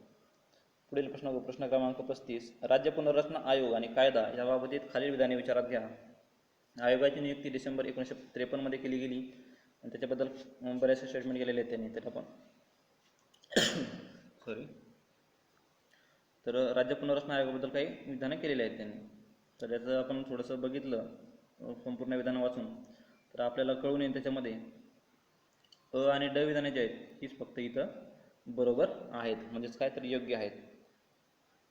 पुढील प्रश्न क्रमांक 35. राज्य पुनर्रचना आयोग आणि कायदा याबाबतीत खालील विधाने विचारात घ्या. आयोगाची नियुक्ती डिसेंबर 1953 मध्ये केली गेली आणि त्याच्याबद्दल बऱ्याचशा स्टेटमेंट केलेले आहेत त्यांनी. तर आपण तर राज्य पुनर्रचना आयोगाबद्दल काही विधानं केलेली आहेत त्यांनी. तर याचं आपण थोडंसं बघितलं संपूर्ण विधानं वाचून, तर आपल्याला कळून येईल त्याच्यामध्ये अ आणि ड विधाने जे आहेत हीच फक्त इथं बरोबर आहेत, म्हणजेच काय तर योग्य आहेत.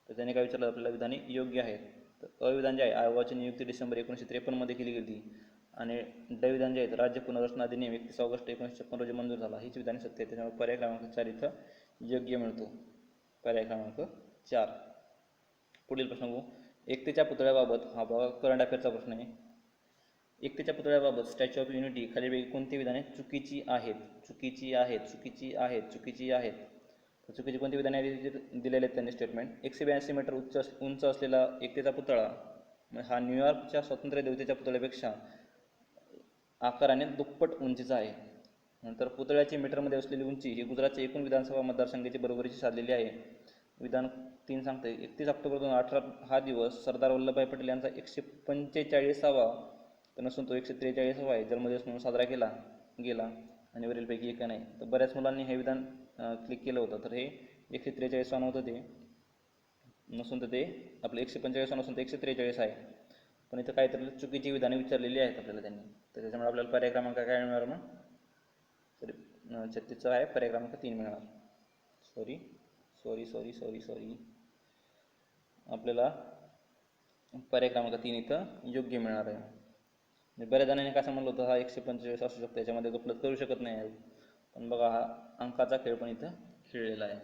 तर त्याने काय विचारलं आपल्याला, विधाने योग्य आहेत. तर अ विधान जे आहे, आयोगाची नियुक्ती डिसेंबर 1953 मध्ये केली गेली आणि ड विधान जे आहेत, राज्य पुनर्रचना अधिनियम 31 ऑगस्ट 1956 रोजी मंजूर झाला, हीच विधाने सत्य आहे. त्याच्यामुळे पर्याय क्रमांक 4 इथं योग्य मिळतो. पर्याय क्रमांक 4. पुढील प्रश्न बघू. एकतेच्या पुतळ्याबाबत, हा बघा करंट अफेअरचा प्रश्न आहे. एकतेच्या पुतळ्याबाबत स्टॅच्यू ऑफ युनिटी खालीलपैकी कोणती विधाने चुकीची आहेत? चुकीची आहेत. चुकीची कोणती विधाने दिलेले आहेत त्यांनी स्टेटमेंट. 182 मीटर उंच असलेला एकतेचा पुतळा हा न्यूयॉर्कच्या स्वातंत्र्य देवतेच्या पुतळ्यापेक्षा आकाराने दुप्पट उंचीचा आहे. नंतर पुतळ्याची मीटरमध्ये असलेली उंची ही गुजरातच्या एकूण विधानसभा मतदारसंघाची बरोबरीची साधलेली आहे. विधान 3 सांगते, 31 ऑक्टोबर 2018 हा दिवस सरदार वल्लभभाई पटेल यांचा 145वा नसून तो 143वा आहे जन्मदिवस म्हणून साजरा केला गेला आणि वरीलपैकी एक नाही. तर बऱ्याच मुलांनी हे विधान क्लिक केलं होतं. तर हे 143वा नव्हतं ते, नसून तर ते आपलं 145 नसून ते 143 आहे. पण इथं काहीतरी चुकीची विधाने विचारलेली आहेत आपल्याला त्यांनी. तर त्याच्यामुळे आपल्याला पर्याय क्रमांक काय मिळणार मग, तर 36चा आहे पर्याय क्रमांक 3 मिळणार. सॉरी आपल्याला पर्याय क्रमांक 3 इथं योग्य मिळणार आहे. बऱ्याच जणांनी कसं म्हणलं होतं, हा 145 असू शकतो, याच्यामध्ये गफलत करू शकत नाही. पण बघा हा अंकाचा खेळ पण इथं खेळलेला आहे.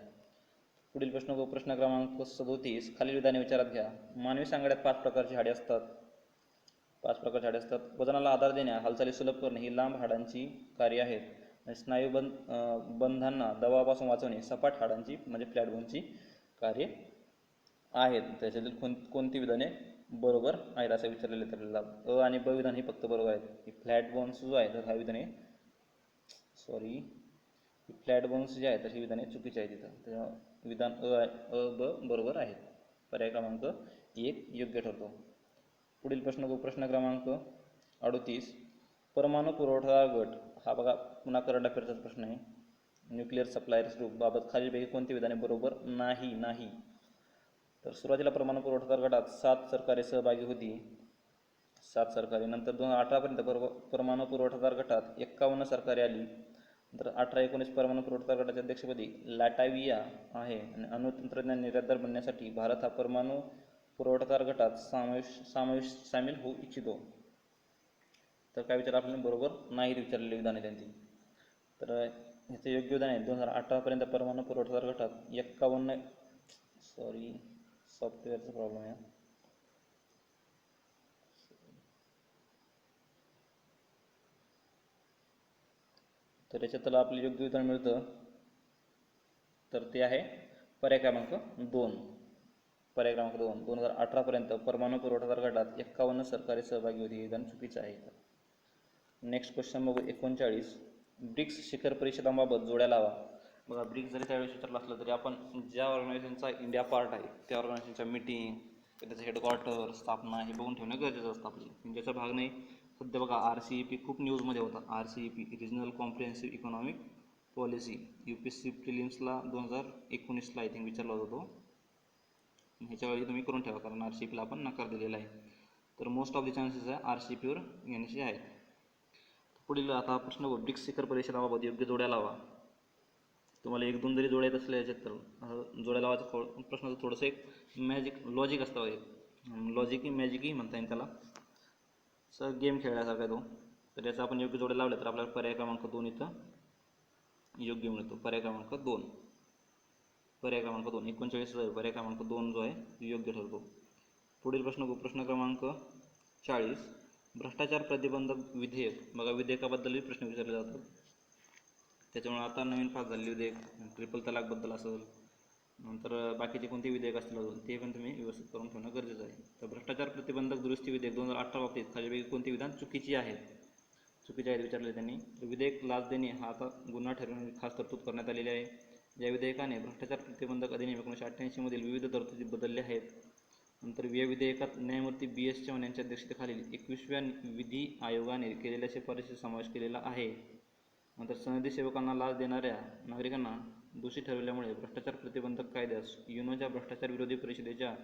पुढील प्रश्न क्रमांक 37. खालील विधाने विचारात घ्या. मानवी सांगाड्यात 5 प्रकारची हाडे असतात. वजनाला आधार देणे, हालचाली सुलभ करणे ही लांब हाडांची कार्य आहेत. स्नायू बंधांना दबावापासून वाचवणे सपाट हाडांची म्हणजे फ्लॅट बोनची कार्य आहेत. त्याच्यातील कोणती विधाने बरोबर आहेत असं विचारलेले आपल्याला. अ आणि ब विधान ही फक्त बरोबर आहेत. फ्लॅट बोन्स जो आहे तर हा विधाने फ्लॅट बोन्स जे आहे तर ही विधाने चुकीची आहेत तिथं. तेव्हा विधान अ ब बरोबर आहेत. पर्याय क्रमांक 1 योग्य ठरतो. पुढील प्रश्न क्रमांक 38. परमाणु पुरवठादार गट, हा बघा पुन्हा करंट अफेअरचाच प्रश्न आहे. न्यूक्लिअर सप्लायर्स ग्रुप बाबत खालीलपैकी कोणती विधाने बरोबर नाही. तर सुरुवातीला परमाणु पुरवठादार गटात 7 सरकारे सहभागी होती. 7 सरकारे. नंतर 2018 पर्यंत परमाणु पुरवठादार गटात 51 सरकारे आली. नंतर 18-19 परमाणु पुरवठादार गटाच्या अध्यक्षपदी लॅटव्हिया आहे आणि अणु तंत्रज्ञान निर्यातदार बनण्यासाठी भारत हा परमाणु पुरवठादार गटात सामील होऊ इच्छितो. तर काय विचार आपल्याला बरोबर नाही विचारलेले विधान आहे त्यांची. तर ह्याचे योग्य विधान आहे 2018 पर्यंत परमाणु पुरवठादार गटात सॉफ्टवेअरचा प्रॉब्लेम आहे. तर याच्यात आपलं योग्य उत्तर मिळतं, तर ते आहे पर्याय क्रमांक 2. पर्याय क्रमांक 2. 2018पर्यंत परमाणु पुरवठादार गटात 51 सरकारी सहभागी होते. हे विधान चुकीचं आहे. नेक्स्ट क्वेश्चन बघू. 39. ब्रिक्स शिखर परिषदांबाबत जोड्या लावा. बघा, ब्रिक्स जरी त्यावेळेस विचारलं असलं तरी आपण ज्या ऑर्गनायझेशनचा इंडिया पार्ट आहे त्या ऑर्गनायझेशनच्या मीटिंग, त्याचं हेडक्वार्टर, स्थापना हे बघून ठेवणं गरजेचं असतं. आपली इंडियाचा भाग नाही. सध्या बघा RCEP खूप न्यूजमध्ये होता. RCEP regional comprehensive economic policy UPSC प्रिलिम्सला 2019ला आय थिंक विचारला होता तो. ह्याच्यावेळी तुम्ही करून ठेवा, कारण RCEPला आपण नकार दिलेला आहे. तर मोस्ट ऑफ द चान्सेस आहे RCEPवर येण्याचे आहेत. पुढील आता प्रश्न बघ. ब्रिक्स शिखर परिषदाबाबत योग्य जोड्या लावा. तुम्हाला 1-2 जरी जोड्या येत असल्या याच्यात तर जोड्या लावायचा प्रश्न थोडंसं एक लॉजिक असतं. एक मॅजिकही म्हणता येईल त्याला. सर गेम खेळण्यासारखा तो. तर याचा आपण योग्य जोड्या लावल्या तर आपल्याला पर्याय क्रमांक 2 इथं योग्य मिळतो. पर्याय क्रमांक 2. 39 पर्याय क्रमांक 2 जो आहे तो योग्य ठरतो. पुढील प्रश्न बघू. प्रश्न क्रमांक 40. भ्रष्टाचार प्रतिबंधक विधेयक. बघा, विधेयकाबद्दलही प्रश्न विचारले जातात. त्याच्यामुळे आता नवीन पास झालेले विधेयक, ट्रिपल तलाकबद्दल असेल, नंतर बाकीचे कोणते विधेयक असतील अजून ते पण तुम्ही व्यवस्थित करून ठेवणं गरजेचं आहे. तर भ्रष्टाचार प्रतिबंधक दुरुस्ती विधेयक 2018 बाबतीत खालीलपैकी कोणती विधान चुकीची आहेत विचारले त्यांनी. तर विधेयक लाच देणे हा आता गुन्हा ठरवण्याची खास तरतूद करण्यात आलेली आहे. या विधेयकाने भ्रष्टाचार प्रतिबंधक अधिनियम 1988 मधील विविध तरतुदी बदलल्या आहेत. नंतर या विधेयकात न्यायमूर्ती BS चव्हाण यांच्या अध्यक्षतेखालील 21व्या विधी आयोगाने केलेल्या शिफारशीचा समावेश केलेला आहे. नंतर सनदी सेवकांना लाच देणाऱ्या नागरिकांना दोषी ठरवल्यामुळे भ्रष्टाचार प्रतिबंधक कायद्यास युनोच्या भ्रष्टाचार विरोधी परिषदेच्या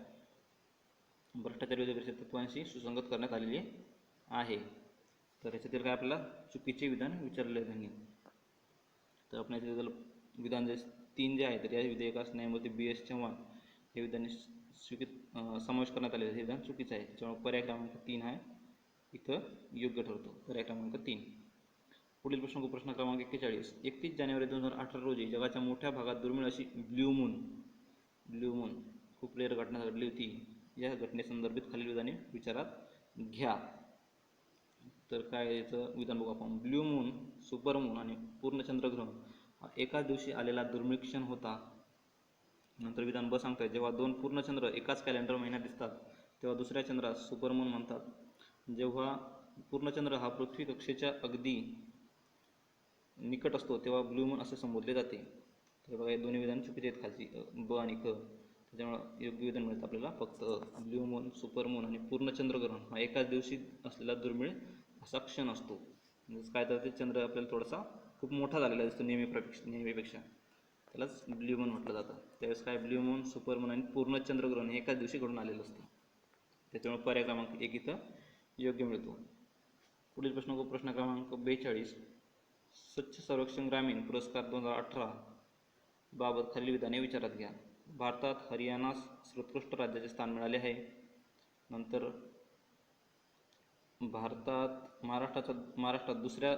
तत्वांशी सुसंगत करण्यात आलेली आहे. तर याच्यातील काय आपल्याला चुकीचे विधान विचारले त्यांनी. तर आपण याच्यातील विधान जे 3 जे आहे तर या विधेयकास न्यायमूर्ती BS चव्हाण हे विधान समावेश करण्यात आलेले हे विधान चुकीचं आहे. त्याच्यामुळे पर्याय क्रमांक 3 आहे इथं योग्य ठरतो. पर्याय क्रमांक 3. पुढील प्रश्न क्रमांक 41. 31 जानेवारी 2018 रोजी जगाच्या मोठ्या भागात दुर्मिळ अशी ब्ल्यू मून खूप रेअर घटना घडली होती. या घटनेसंदर्भित खालील विधाने विचारात घ्या. तर काय याचं विधान बघू आपण. ब्ल्यू मून, सुपरमून आणि पूर्ण चंद्रग्रहण हा एकाच दिवशी आलेला दुर्मिळ क्षण होता. नंतर विधान ब सांगताय, जेव्हा 2 पूर्ण चंद्र एकाच कॅलेंडर महिन्यात दिसतात तेव्हा दुसऱ्या चंद्रास सुपरमून म्हणतात. जेव्हा पूर्णचंद्र हा पृथ्वी कक्षेच्या अगदी निकट असतो तेव्हा ब्ल्यू मून असे संबोधले जाते. तर बघा, हे दोन्ही विधान चुकीचे आहेत खालची, ब आणि क. त्याच्यामुळे योग्य विधान मिळतं आपल्याला फक्त ब्ल्यू मून, सुपरमून आणि पूर्ण चंद्रग्रहण हा एकाच दिवशी असलेला दुर्मिळ असा क्षण असतो. म्हणजे काय तर ते चंद्र आपल्याला थोडासा खूप मोठा झालेला दिसतो नेहमीपेक्षा, त्यालाच ब्ल्यू मून म्हटलं जातं. त्यावेळेस काय ब्ल्यू मून, सुपरमून आणि पूर्ण चंद्रग्रहण हे एकाच दिवशी घडून आलेलं असतं. त्याच्यामुळे पर्याय क्रमांक 1 इथं योग्य मिळतो. पुढील प्रश्न क्रमांक 42. स्वच्छ सर्वेक्षण ग्रामीण पुरस्कार 2018 बाबत खालील विधाने विचारात घ्या. भारतात हरियाणास सर्वोत्कृष्ट राज्याचे स्थान मिळाले आहे. नंतर महाराष्ट्रात दुसऱ्या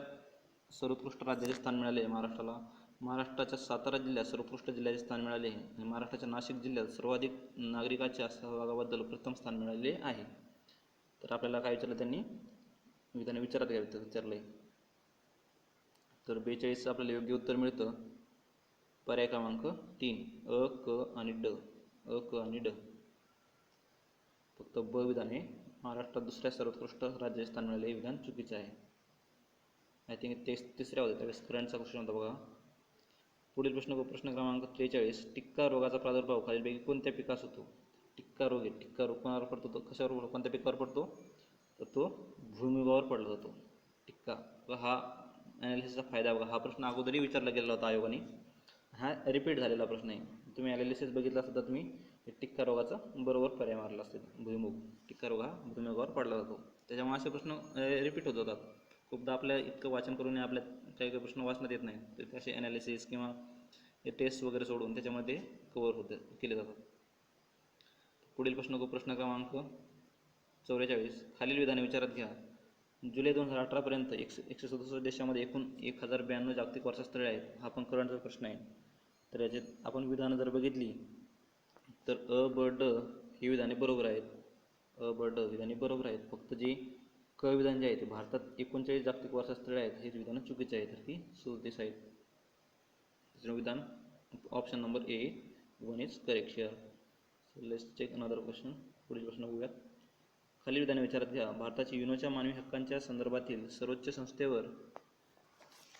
सर्वोत्कृष्ट राज्याचे स्थान मिळाले आहे महाराष्ट्राला. महाराष्ट्राच्या सातारा जिल्ह्यात सर्वोत्कृष्ट जिल्ह्याचे स्थान मिळाले आहे आणि महाराष्ट्राच्या नाशिक जिल्ह्यात सर्वाधिक नागरिकांच्या सहभागाबद्दल प्रथम स्थान मिळाले आहे. तर आपल्याला काय विचारलं त्यांनी विधाने विचारात घ्यावे विचारलं आहे. तर 42 आपल्याला योग्य उत्तर मिळतं पर्याय क्रमांक 3 अ, क आणि ड. फक्त ब विधान हे महाराष्ट्रात दुसऱ्या सर्वोत्कृष्ट राज्याचे स्थान मिळाले हे विधान चुकीचे आहे. आय थिंक तिसऱ्या होत्या त्यावेळेस करंटचा क्वेश्चन होता बघा. पुढील प्रश्न क्रमांक 43. टिक्का रोगाचा प्रादुर्भाव खालीलपैकी कोणत्या पिकास होतो. टिक्का रोग कोणावर पडतो, तो कशावर, कोणत्या पिकावर पडतो, तर तो भुईमुगावर पडला जातो टिक्का. हा ॲनालिसिसचा फायदा बघा. हा प्रश्न अगोदरही विचारला गेलेला होता आयोगाने. हा रिपीट झालेला प्रश्न आहे. तुम्ही ॲनालिसिस बघितला असता तर तुम्ही टिक्का रोगाचा बरोबर पर्याय मारला असेल. भुईमुग, टिक्का रोग हा भुईमुगावर पडला जातो. त्याच्यामुळे असे प्रश्न रिपीट होत होतात. खूपदा आपल्या इतकं वाचन करून आपल्या काही प्रश्न वाचण्यात येत नाही, तर त्याचे ॲनालिसिस किंवा टेस्ट वगैरे सोडून त्याच्यामध्ये कवर केले जातात. पुढील प्रश्न क्रमांक 44. खालील विधाने विचारात घ्या. जुलै 2018पर्यंत 167 देशामध्ये एकूण 1092 जागतिक वारसास्थळे आहेत. हा पण करंटचा प्रश्न आहे. तर याच्यात आपण विधानं जर बघितली तर अ, ब, ड ही विधाने बरोबर आहेत. अ ब ड विधाने बरोबर आहेत. फक्त जी क विधान जे आहे ते भारतात 39 जागतिक वारसा स्थळे आहेत हे विधानं चुकीचे आहेत, तर ती 37 आहेत. तिसरं विधान option number A 1 is correct here. So let's check another question. पुढील प्रश्न बघूयात. खालील विधाने विचारात घ्या. भारताची युनोच्या मानवी हक्कांच्या संदर्भातील सर्वोच्च संस्थेवर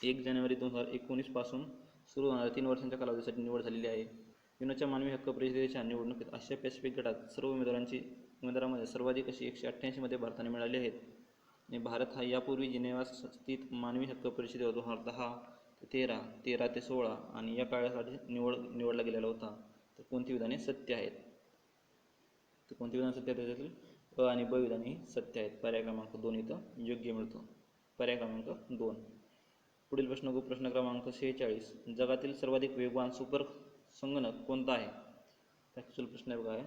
1 जानेवारी 2019 पासून सुरू होणाऱ्या 3 वर्षांच्या कालावधीसाठी निवड झालेली आहे. युनोच्या मानवी हक्क परिषदेच्या निवडणुकीत आशिया पॅसिफिक गटात सर्व उमेदवारांमध्ये सर्वाधिक अशी 188 मध्ये भारताने मिळाले आहेत. आणि भारत हा यापूर्वी जिनेव्हा स्थित मानवी हक्क परिषदेवर 2010 ते 13 ते 16 आणि या काळासाठी निवडला गेलेला होता. तर कोणती विधाने सत्य आहेत? तर कोणती विधान सत्य आहेत? त्याच्यातील अ आणि ब विधाने सत्य आहेत. पर्याय क्रमांक 2 इथं योग्य मिळतो. पर्याय क्रमांक 2. पुढील प्रश्न बघू. प्रश्न क्रमांक 46. जगातील सर्वाधिक वेगवान सुपर संगणक कोणता आहे? ॲक्च्युअल प्रश्न आहे बघा आहे.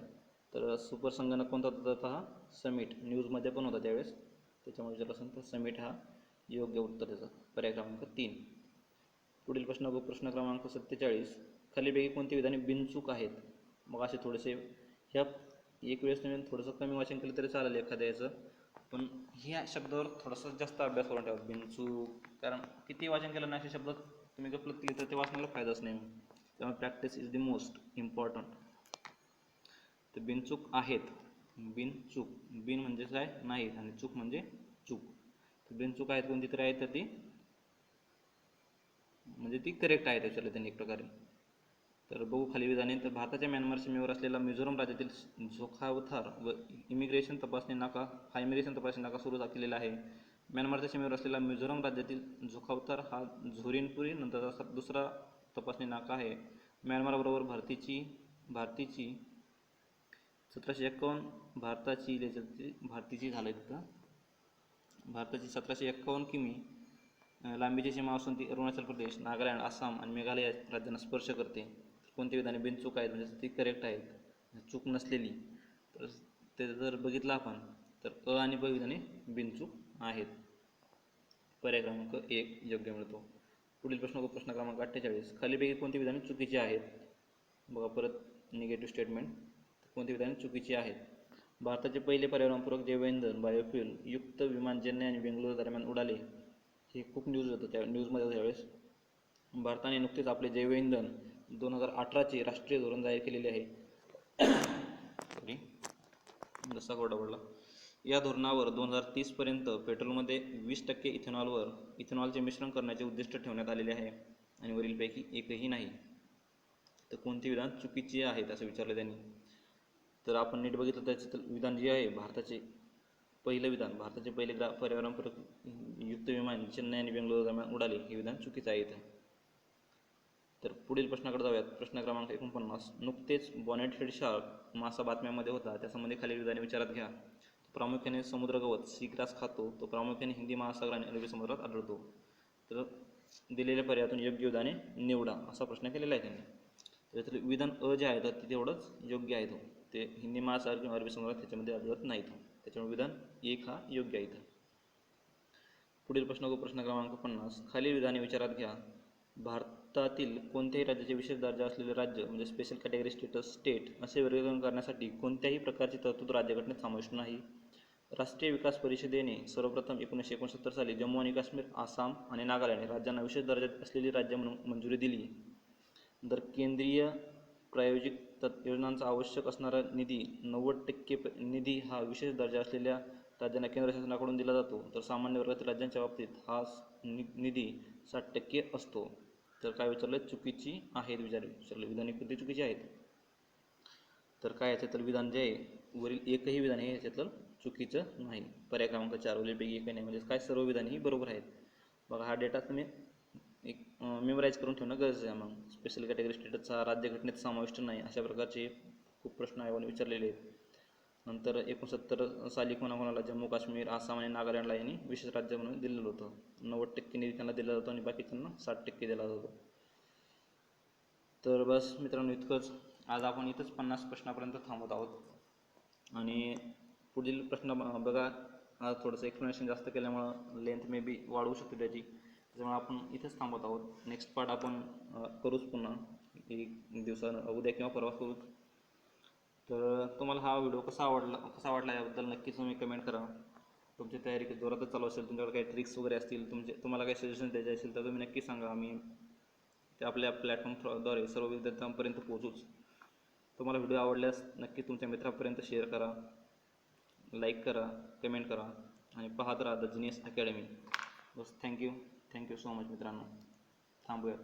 तर सुपर संगणक कोणता होता? तर हा समिट. न्यूजमध्ये पण होता त्यावेळेस, त्याच्यामुळे विचारलं असेल तर समिट हा योग्य उत्तर त्याचा. पर्याय क्रमांक 3. पुढील प्रश्न बघू. प्रश्न क्रमांक 47. खालीलपैकी कोणती विधाने बिनचूक आहेत? मग असे थोडेसे ह्या एक वेळेस तुम्ही थोडंसं कमी वाचन केलं तरी चालेल एखाद्या याचं, पण ह्या शब्दावर थोडासा जास्त अभ्यास करून ठेवा. बिनचूक, कारण किती वाचन केलं ना असे शब्द तुम्ही गफलत केली तर ते वाचण्याला फायदाच नाही. त्यामुळे practice is the most important. तर बिनचूक आहेत. बिनचूक, बिन म्हणजे काय? नाही, आणि चूक म्हणजे चूक. तर बिनचूक आहेत कोणती तरी आहेत तर ती म्हणजे ती करेक्ट आहे त्याच्याला त्यांनी एक प्रकारे. तर बघू खाली विधाने. तर भारताच्या म्यानमार सीमेवर असलेला मिझोरम राज्यातील जोखावथार व इमिग्रेशन तपासणी नाका हा इमिग्रेशन तपासणी नाका सुरू केलेला आहे. म्यानमारच्या सीमेवर असलेला मिझोरम राज्यातील जोखावथार हा झोरिनपुरी नंतरचा दुसरा तपासणी नाका आहे. म्यानमारबरोबर भारतीची 1751 भारतीची झालं तिथं भारताची 1751 किमी लांबीची सीमा असून ती अरुणाचल प्रदेश, नागालँड, आसाम आणि मेघालय राज्यांना स्पर्श करते. कोणती विधाने बिनचूक आहेत म्हणजे ती करेक्ट आहेत, चूक नसलेली. तर ते जर बघितलं आपण तर अ आणि ब विधाने बिनचूक आहेत. पर्याय क्रमांक 1 योग्य मिळतो. पुढील प्रश्न प्रश्न क्रमांक 48. खालीपैकी कोणती विधाने चुकीची आहेत? बघा परत निगेटिव्ह स्टेटमेंट. कोणती विधाने चुकीची आहेत? भारताचे पहिले पर्यावरणपूरक जैवइंधन बायोफ्युल युक्त विमान चेन्नई आणि बेंगळुरू दरम्यान उडाले. हे खूप न्यूज होतं त्या न्यूजमध्ये त्यावेळेस. भारताने नुकतेच आपले जैवइंधन 2018चे राष्ट्रीय धोरण जाहीर केलेले आहे. सॉरी, जसा कोरडा पडला. या धोरणावर 2030 पर्यंत पेट्रोलमध्ये 20% इथेनॉलचे मिश्रण करण्याचे उद्दिष्ट ठेवण्यात आलेले आहे आणि वरीलपैकी एकही नाही. तर कोणती विधान चुकीची आहेत असं विचारलं त्यांनी. तर आपण नीट बघितलं त्याचं विधान जे आहे भारताचे पहिले पर्यावरणपूरक युक्त विमान चेन्नई आणि बेंगळुरू दरम्यान उडाले हे विधान चुकीचं आहे इथं. तर पुढील प्रश्नाकडे जाऊयात. प्रश्न क्रमांक 49. नुकतेच बॉनेट शार्क मासा बातम्यांमध्ये होता, त्यासंबंधी खालील विधाने विचारात घ्या. प्रामुख्याने समुद्र गवत सीग्रास खातो. तो प्रामुख्याने हिंदी महासागर आणि अरबी समुद्रात आढळतो. तर दिलेल्या पर्यायातून योग्य विधाने निवडा असा प्रश्न केलेला आहे त्यांनी. त्यातलं विधान अ जे आहे तर ते तेवढंच योग्य आहे. ते हिंदी महासागर किंवा अरबी समुद्रात त्याच्यामध्ये आढळत नाहीत. त्याच्यामुळे विधान 1 हा योग्य आहे. पुढील प्रश्न क्रमांक 50. खालील विधाने विचारात घ्या. भारतातील कोणत्याही राज्याचे विशेष दर्जा असलेले राज्य म्हणजे स्पेशल कॅटेगरी स्टेट असे वर्गीकरण करण्यासाठी कोणत्याही प्रकारची तरतूद राज्यघटनेत समाविष्ट नाही. राष्ट्रीय विकास परिषदेने सर्वप्रथम 1969 साली जम्मू आणि काश्मीर, आसाम आणि नागालँड या राज्यांना विशेष दर्जा असलेली राज्य म्हणून मंजुरी दिली. तर केंद्रीय प्रायोजित योजनांचा आवश्यक असणारा निधी 90% निधी हा विशेष दर्जा असलेल्या राज्यांना केंद्र शासनाकडून दिला जातो. तर सामान्य वर्गातील राज्यांच्या बाबतीत हा निधी 60% असतो. तर काय विचारलं? चुकीची आहेत विचारले. विधाने कोणती चुकीची आहेत? तर काय याच्यातलं विधान जे आहे वरील एकही विधान हे याच्यातलं चुकीचं नाही. पर्याय क्रमांक 4 वरीलपैकी एकही नाही. म्हणजे काय सर्व विधाने ही बरोबर आहेत. बघा हा डेटा तुम्ही एक मेमोराईज करून ठेवणं गरजेचं आहे. मग स्पेशल कॅटेगरी स्टेटसचा राज्यघटनेत समाविष्ट नाही अशा प्रकारचे खूप प्रश्न आयोगाने विचारलेले आहेत. नंतर 69 साली कोणाकोणाला जम्मू काश्मीर, आसाम आणि नागालँडला यांनी विशेष राज्य म्हणून दिलेलं होतं. 90% निधी त्यांना दिला जातो आणि बाकीच्यांना 60% दिला जातो. तर बस मित्रांनो इतकंच. आज आपण इथंच 50 प्रश्नापर्यंत थांबत आहोत आणि पुढील प्रश्न बघा. आज थोडंसं एक्सप्लेनेशन जास्त केल्यामुळं लेंथ मे बी वाढवू शकतो त्याची, त्याच्यामुळे आपण इथंच थांबत आहोत. नेक्स्ट पार्ट आपण करूच पुन्हा एक दिवसानं, उद्या किंवा परवा करू. तर तुम्हाला हा व्हिडिओ कसा वाटला याबद्दल नक्कीच तुम्ही कमेंट करा. तुमची तयारी जोरातच चालू असेल, तुमच्याकडे काही ट्रिक्स वगैरे असतील, तुम्हाला काही सजेशन द्यायचे असेल तर तुम्ही नक्की सांगा. आम्ही ते आपल्या प्लॅटफॉर्मद्वारे सर्व विद्यार्थ्यांपर्यंत पोहोचूच. तुम्हाला व्हिडिओ आवडल्यास नक्की तुमच्या मित्रांपर्यंत शेअर करा, लाईक करा, कमेंट करा आणि पाहत राहा the genius academy. Bus thank you so much मित्रांनो. थांबूया.